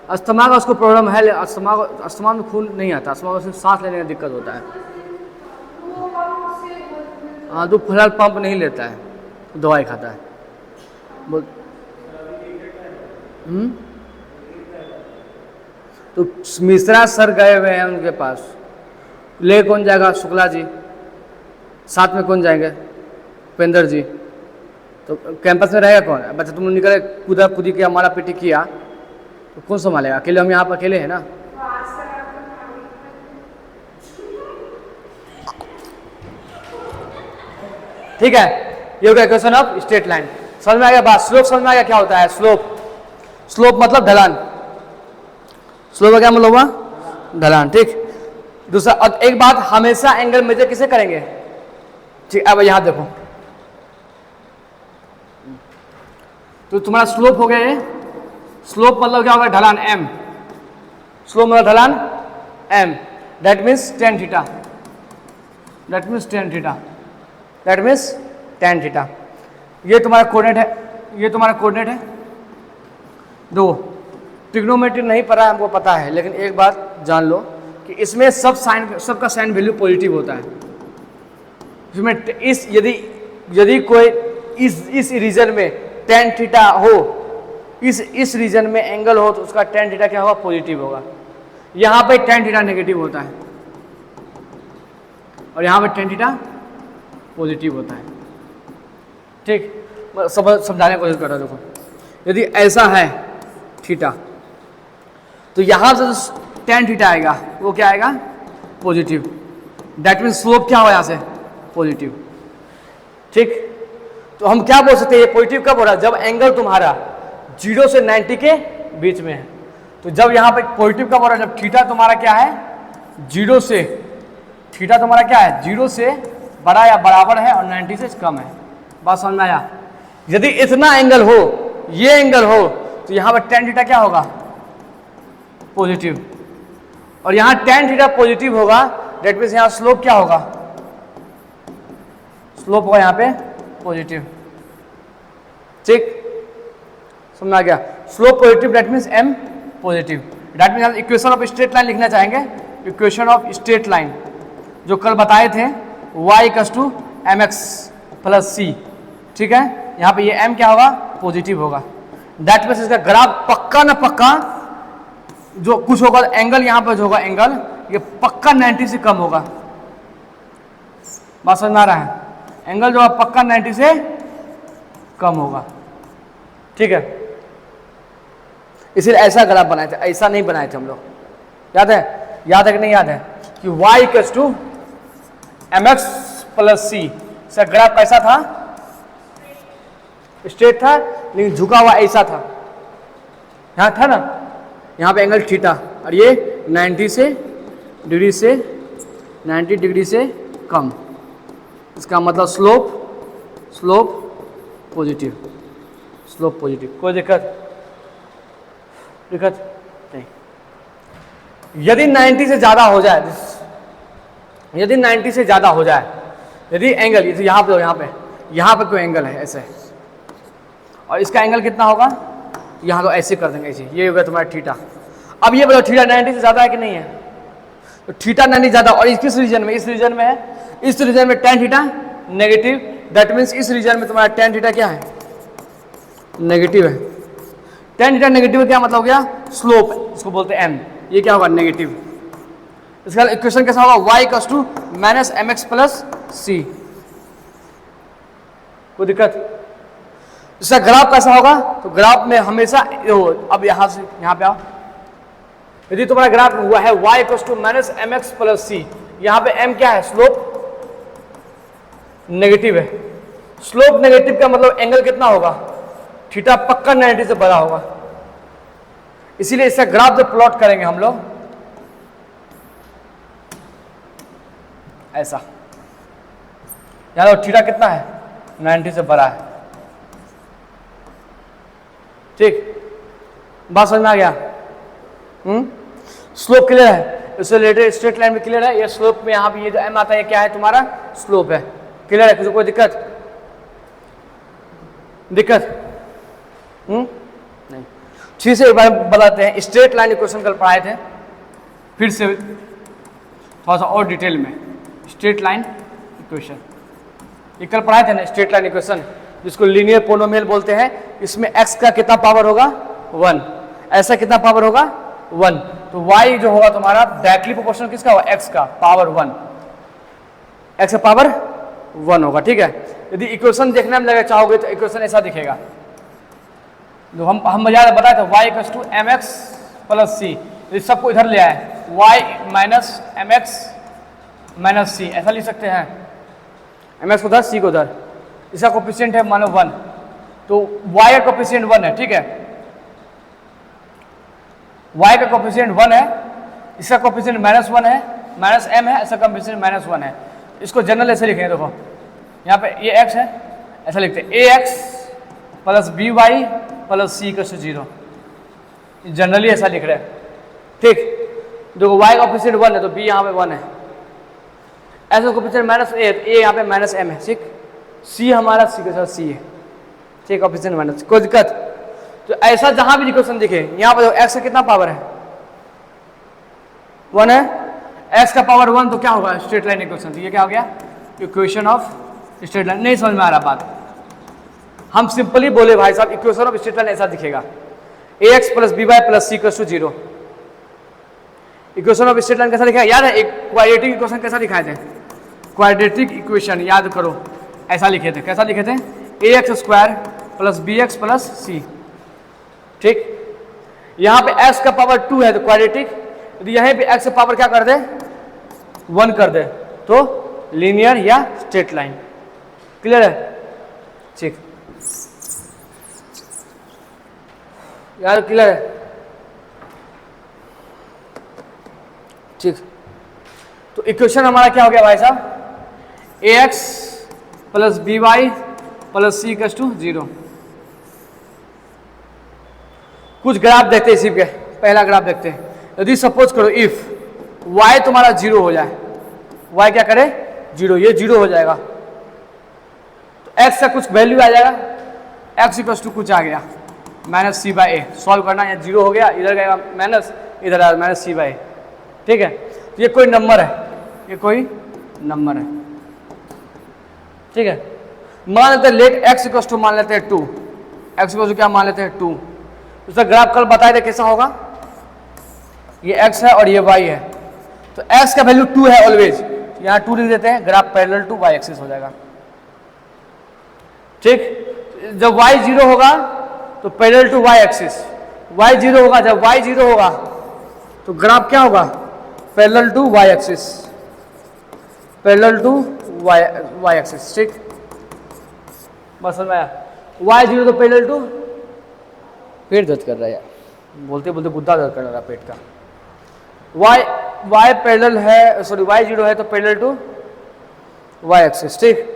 अस्थमा का उसको प्रॉब्लम है, अस्थमा में खून नहीं आता, अस्थमा में सिर्फ सांस लेने में दिक्कत होता है। हाँ, तो फिलहाल पंप नहीं लेता है, दवाई खाता है। बोल, तो मिश्रा सर गए हुए हैं उनके पास, ले कौन जाएगा, शुक्ला जी, साथ में कौन जाएंगे, उपेंद्र जी, तो कैंपस में रहेगा कौन, बच्चा तुम निकले कूदा कूदी किया, मारा पीटी किया, तो कौन संभालेगा, अकेले, हम यहाँ पर अकेले हैं ना। ठीक है, ये हो गया इक्वेशन ऑफ स्ट्रेट लाइन। समझ में आ गया बात, स्लोप समझ में आ गया क्या होता है, स्लोप, स्लोप मतलब ढलान, स्लोप का क्या मतलब हुआ, ढलान। ठीक, दूसरा, अब एक बात, हमेशा एंगल मेजर किसे करेंगे, ठीक, अब यहां देखो, तो तुम्हारा स्लोप हो गया ये, स्लोप मतलब क्या होगा, ढलान m, स्लोप मतलब ढलान m, that means tan theta, that means tan theta, that means tan theta. ये तुम्हारा कोऑर्डिनेट है, ये तुम्हारा कोऑर्डिनेट है। दो, ट्रिग्नोमेट्री नहीं पढ़ा हमको पता है, लेकिन एक बात जान लो कि इसमें सब साइन, सबका साइन वैल्यू पॉजिटिव होता है। इसमें इस यदि कोई इस रीजन में tan थीटा हो, इस रीजन में एंगल हो, तो उसका tan थीटा क्या होगा, पॉजिटिव होगा। यहाँ पे tan थीटा नेगेटिव होता है और यहाँ पे tan थीटा पॉजिटिव होता है। ठीक, समझाने की कोशिश कर रहा हूँ। देखो, यदि ऐसा है थीटा, तो यहाँ से tan थीटा आएगा, वो क्या आएगा, पॉजिटिव, दैट मीन्स स्लोप क्या हो यहाँ से, पॉजिटिव। ठीक, तो हम क्या बोल सकते हैं, ये पॉजिटिव कब हो रहा है, जब एंगल तुम्हारा 0 से 90 के बीच में है। तो जब यहाँ पे पॉजिटिव कब हो रहा है, जब थीटा तुम्हारा क्या है, 0 से, थीटा तुम्हारा क्या है, 0 से बड़ा या बराबर है और 90 से कम है। बात समझ में आया। यदि इतना एंगल हो, ये एंगल हो, तो यहाँ पर tan थीटा क्या होगा, पॉजिटिव, और यहाँ tan थीटा पॉजिटिव होगा, दैट मीन्स यहाँ स्लोप क्या होगा, स्लोप होगा यहाँ पे पॉजिटिव। ठीक, समझ आ गया, slope positive that means m positive, that mean हम इक्वेशन ऑफ स्ट्रेट लाइन लिखना चाहेंगे। इक्वेशन ऑफ स्ट्रेट लाइन जो कल बताए थे y equals to M X plus C, ठीक है। यहाँ पे ये m क्या होगा, पॉजिटिव होगा। दैट मीन्स इसका ग्राफ पक्का ना पक्का जो कुछ होगा, एंगल यहाँ पे जो होगा एंगल ये पक्का 90 से कम होगा। बात समझ में आ रहा है, एंगल जो है पक्का 90 से कम होगा, ठीक है। इसलिए ऐसा ग्राफ बनाए थे, ऐसा नहीं बनाए थे हम लोग, याद है, याद है कि नहीं याद है कि y equals to M X plus C से ग्राफ कैसा था, स्ट्रेट था लेकिन झुका हुआ ऐसा था, यहाँ था ना, यहाँ पे एंगल थीटा और ये 90 डिग्री से कम। इसका मतलब स्लोप पॉजिटिव, कोई दिक्कत नहीं। यदि 90 से ज़्यादा हो जाए, यदि 90 से ज़्यादा हो जाए, यदि एंगल यहाँ पे कोई एंगल है ऐसे, और इसका एंगल कितना होगा, यहाँ तो ऐसे कर देंगे, ऐसे ये होगा तुम्हारा थीटा। अब ये बताओ थीटा 90 से ज़्यादा है कि नहीं है, तो थीटा 90 ज़्यादा, और किस रीजन में, इस रीजन में है, इस रीजन में tan theta negative, that means इस रीजन में तुम्हारा tan थीटा क्या है, नेगेटिव है। tan थीटा नेगेटिव क्या मतलब हो गया, स्लोप, इसको बोलते हैं m, ये क्या होगा, नेगेटिव। इसका इक्वेशन कैसा होगा, y equals to minus M X plus C. कोई दिक्कत, इसका ग्राफ कैसा होगा, तो ग्राफ में हमेशा अब यहां से यहां पे आओ, यदि तुम्हारा ग्राफ हुआ है y equals to minus M X plus C, यहाँ पे m क्या है, स्लोप नेगेटिव है। स्लोप नेगेटिव का मतलब एंगल कितना होगा, थीटा पक्का 90 से बड़ा होगा। इसीलिए इसका ग्राफ जो प्लॉट करेंगे हम लोग ऐसा, यार थीटा कितना है, 90 से बड़ा है, ठीक, बात समझ में आ गया। स्लोप क्लियर है, इससे रिलेटेड स्ट्रेट लाइन में क्लियर है, ये स्लोप में यहाँ पे ये जो m आता है क्या है, तुम्हारा स्लोप है, क्लियर है, किसी कोई दिक्कत नहीं। ठीक से एक बार बताते हैं, स्ट्रेट लाइन इक्वेशन कल पढ़ाए थे, फिर से थोड़ा सा और डिटेल में स्ट्रेट लाइन इक्वेशन ये कल पढ़ाए थे ना, स्ट्रेट लाइन इक्वेशन जिसको लीनियर पोलिनोमियल बोलते हैं। इसमें x का कितना पावर होगा, 1, ऐसा कितना पावर होगा, 1, तो y जो होगा तुम्हारा डायरेक्टली प्रोपोर्शनल किसका होगा, x का पावर 1, x का पावर 1 होगा, ठीक है। यदि इक्वेशन देखने में लगे चाहोगे तो इक्वेशन ऐसा दिखेगा, जो हम मजा बताए थे, y equals to M X plus C, यदि सबको इधर ले आए, y minus M X minus C, ऐसा लिख सकते हैं, एम एक्स को उधर, सी को उधर, इसका कोफिशिएंट है मानो 1, तो y का कोफिशिएंट 1 है, ठीक है, y का कोफिशिएंट 1 है, इसका कोफिशिएंट -1 है, माइनस m है, इसका कोफिशिएंट -1 है। इसको जनरल ऐसे लिखेंगे, देखो यहाँ पे ये x है, ऐसा लिखते हैं ax plus by plus c equal to 0, generally ऐसा लिख रहे हैं, ठीक। देखो y का कोफिशिएंट 1 है तो b यहाँ पे 1 है, ऐसा कोफिशिएंट -a, a यहाँ पे -m है, ठीक, c हमारा c के साथ c है, ठीक, कोफिशिएंट माइनस, कोई दिक्कत। तो ऐसा जहां भी इक्वेशन दिखे, यहाँ पर x का कितना पावर है, 1 है, x का पावर 1, तो क्या होगा, स्ट्रेट लाइन इक्वेशन, तो ये क्या हो गया, इक्वेशन ऑफ स्ट्रेट लाइन। नहीं समझ में आ रहा बात, हम सिंपली बोले भाई साहब, इक्वेशन ऑफ स्ट्रेट लाइन ऐसा दिखेगा, ax plus by plus c equal to 0। Equation of straight line कैसा दिखाया, याद है, एक क्वाड्रेटिक इक्वेशन कैसा दिखाए थे, क्वाड्रेटिक इक्वेशन याद करो, ऐसा लिखे थे, कैसा लिखे थे, ax square plus bx plus c, ठीक। यहाँ पे x का पावर 2 है तो क्वाड्रेटिक, यदि यहाँ पे x का पावर क्या कर दे, 1 कर दे, तो लीनियर या स्ट्रेट लाइन, क्लियर है, ठीक, यार क्लियर है, ठीक। तो इक्वेशन हमारा क्या हो गया भाई साहब, ax plus by plus c equal to 0। कुछ ग्राफ देखते हैं इसी पे, पहला ग्राफ देखते हैं, यदि सपोज करो इफ y तुम्हारा 0 हो जाए, y क्या करे 0, ये 0 हो जाएगा, तो x का कुछ वैल्यू आ जाएगा, x इक्वल टू कुछ आ गया -c/a, सॉल्व करना, या 0 हो गया, इधर गएगा माइनस, इधर आ माइनस सी बाई, ठीक है। तो ये कोई नंबर है, ये कोई नंबर है, ठीक है। मान लेते हैं लेट एक्स इक्वल टू, मान लेते हैं 2, एक्स इक्वल टू क्या मान लेते हैं 2। उसका ग्राफ कल बताए थे कैसा होगा, ये x है और ये y है, तो x का वैल्यू 2 है ऑलवेज, यहाँ 2 लिख देते हैं, graph parallel to y axis हो जाएगा, ठीक। जब y 0 होगा तो parallel to y axis, y 0 होगा, जब y 0 होगा तो ग्राफ क्या होगा, parallel to y axis, parallel to y axis, ठीक। बस समझ में आया, y 0 तो पैरेलल टू, पेट दर्द कर रहा है यार, बोलते बोलते गुद्दा दर्द कर रहा है पेट का। y पैरेलल है, सॉरी y 0 है तो पैरेलल टू y एक्सिस, ठीक।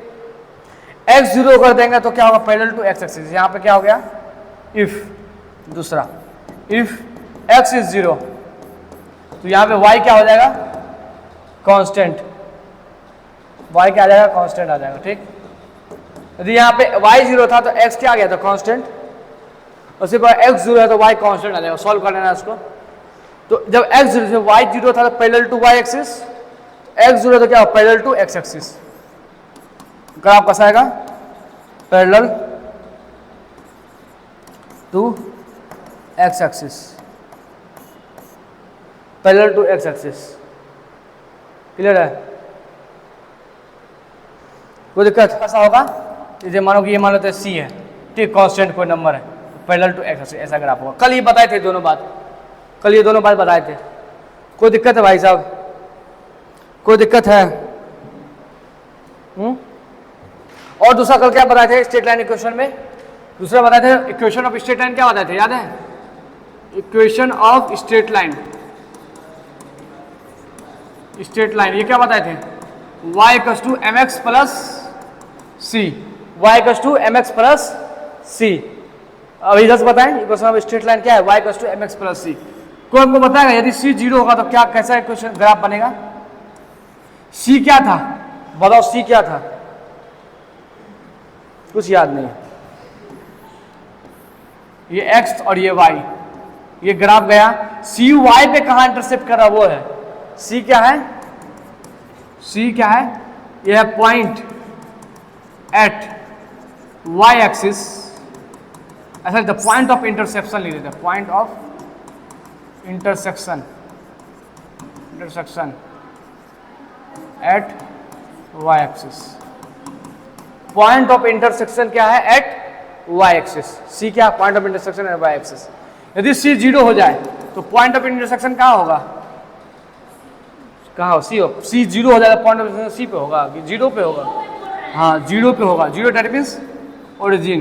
x 0 कर देंगे तो क्या होगा, पैरेलल टू x एक्सिस। यहाँ पे क्या हो गया, इफ, दूसरा इफ x इज 0 तो यहाँ पे y क्या हो जाएगा, कांस्टेंट, y क्या आ जाएगा, कांस्टेंट आ जाएगा, ठीक। यदि यहाँ पे y 0 था तो x क्या आ गया था, कांस्टेंट, उसी पर x 0 है तो y कांस्टेंट आ जाएगा। सॉल्व कर लेना इसको, तो जब x 0 से y 0 था तो parallel to y axis, x 0 तो क्या हो, parallel to x axis. Graph कैसा आएगा, parallel to x axis, parallel to x axis, clear है। कोई दिक्कत, कैसा होगा, जैसे मानो कि ये मान लेते हैं c है, ठीक, कांस्टेंट कोई नंबर है, पैरेलल टू x एक्सिस, ऐसा ग्राफ होगा। कल ये बताए थे दोनों बात, कल ये दोनों बात बताए थे। कोई दिक्कत है भाई साहब, कोई दिक्कत है? और दूसरा कल क्या बताए थे स्ट्रेट लाइन इक्वेशन में, दूसरा बताए थे इक्वेशन ऑफ स्ट्रेट लाइन, क्या बताए थे याद है, equation of straight line, straight line ये क्या बताए थे, y equals to mx plus C, y equals to mx plus C. अभी जस्ट बताएं इक्वेशन ऑफ स्ट्रेट लाइन क्या है, y equals to mx plus C. कोई हमको बताएगा यदि c 0 होगा तो क्या, कैसा इक्वेशन ग्राफ बनेगा, c क्या था बताओ, c क्या था, कुछ याद नहीं, ये x और ये y, ये ग्राफ गया, c y पे कहां इंटरसेप्ट कर रहा वो है, c क्या है, c क्या है, ये है पॉइंट एट y एक्सिस, ऐसा द पॉइंट ऑफ इंटरसेप्शन लिख देते हैं, point of intersection, intersection at y axis, point of intersection क्या है, एट y एक्सिस, c क्या, point of intersection at y axis. यदि c 0 हो जाए तो पॉइंट ऑफ इंटरसेक्शन कहाँ होगा, कहाँ हो, c 0 हो जाए तो पॉइंट ऑफ इंटरसेक्शन c पे होगा कि 0 पे होगा, हाँ 0 पे होगा, 0 that means origin,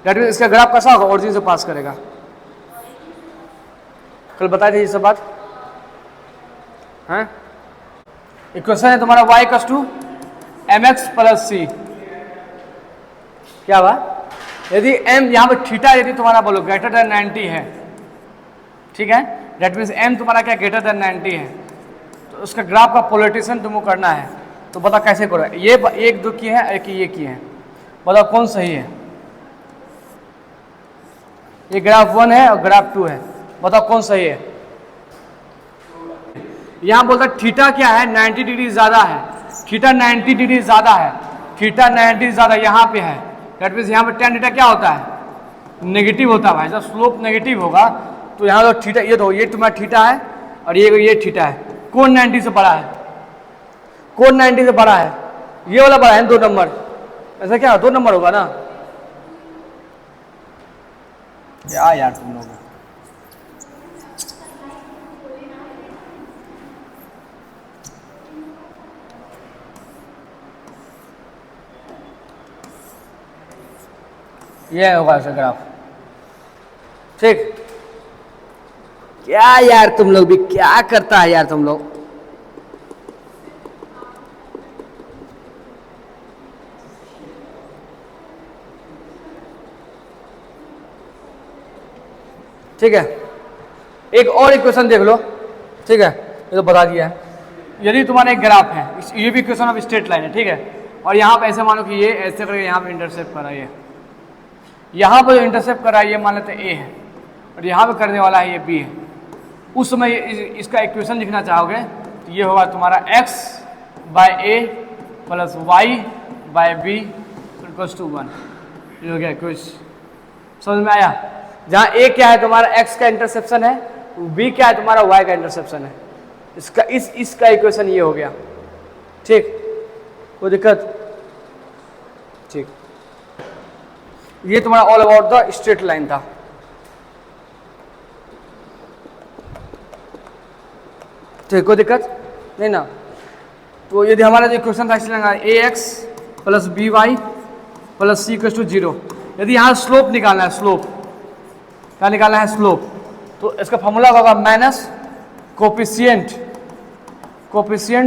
that means इसका ग्राफ कैसा होगा, ओरिजिन से पास करेगा। कल बताए थे ये सब बात, हैं। इक्वेशन है तुम्हारा y equals to mx plus C, क्या हुआ, यदि m यहाँ पे थीटा यदि तुम्हारा बोलो ग्रेटर देन 90 है, ठीक है, डेट मीन्स m तुम्हारा क्या ग्रेटर देन 90 है, तो उसका ग्राफ का पोलराइजेशन तुमको करना है, तो बता कैसे करो, ये एक दो की है, एक ये की है, बताओ कौन सही है, ये ग्राफ 1 है और ग्राफ 2 है, बताओ कौन सही है। यहां बोलता थीटा क्या है, 90 डिग्री ज्यादा है, थीटा 90 डिग्री ज्यादा है, थीटा 90 ज्यादा यहाँ पे है, दैट मीन्स यहाँ पे tan थीटा क्या होता है, नेगेटिव होता है भाई, जब स्लोप नेगेटिव होगा तो यहाँ तो थीटा, ये तुम्हारा थीटा है और ये थीटा है, कौन 90 से बड़ा है, कौन 90 से बड़ा है, ये वाला बड़ा है 2 नंबर, ऐसा क्या 2 नंबर होगा ना, यार तुम लोग ये होगा ऐसा ग्राफ, ठीक। क्या यार तुम लोग भी क्या करता है यार तुम लोग, ठीक है। एक और इक्वेशन देख लो, ठीक है, ये तो बता दिया है। यदि तुम्हारा एक ग्राफ है, ये भी इक्वेशन ऑफ स्ट्रेट लाइन है, ठीक है, और यहाँ पे ऐसे मानो कि ये ऐसे करके यहाँ पे इंटरसेप्ट कर रहा है, यहाँ पर जो इंटरसेप्ट कर रहा है ये मान लेते हैं ए है, और यहाँ पे करने वाला है ये बी है, उस समय इसका इक्वेशन लिखना चाहोगे तो ये होगा तुम्हारा x by A plus y by B equals to 1। ये हो गया कुछ समझ में आया? जहाँ a क्या है तुम्हारा x का इंटरसेप्शन है, b क्या है तुम्हारा y का इंटरसेप्शन है। इसका इक्वेशन ये हो गया। ठीक, कोई दिक्कत? ठीक, ये तुम्हारा all about the straight line था। ठीक, कोई दिक्कत नहीं ना? तो यदि हमारा जो इक्वेशन था इसलिए A X plus B Y plus C equals to 0। यदि यहाँ स्लोप निकालना है, स्लोप क्या निकालना है? स्लोप। तो इसका फॉर्मूला होगा minus coefficient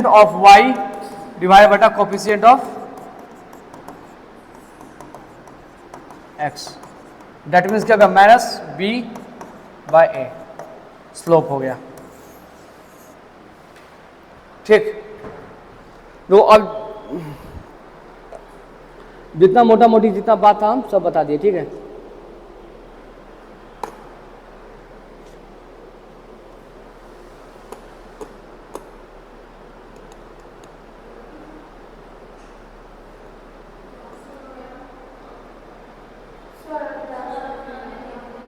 of Y divide बटा coefficient of X. That means क्या होगा? Minus B by A, slope हो गया। ठीक, तो अब जितना मोटा मोटी जितना बात था हम सब बता दिए। ठीक है।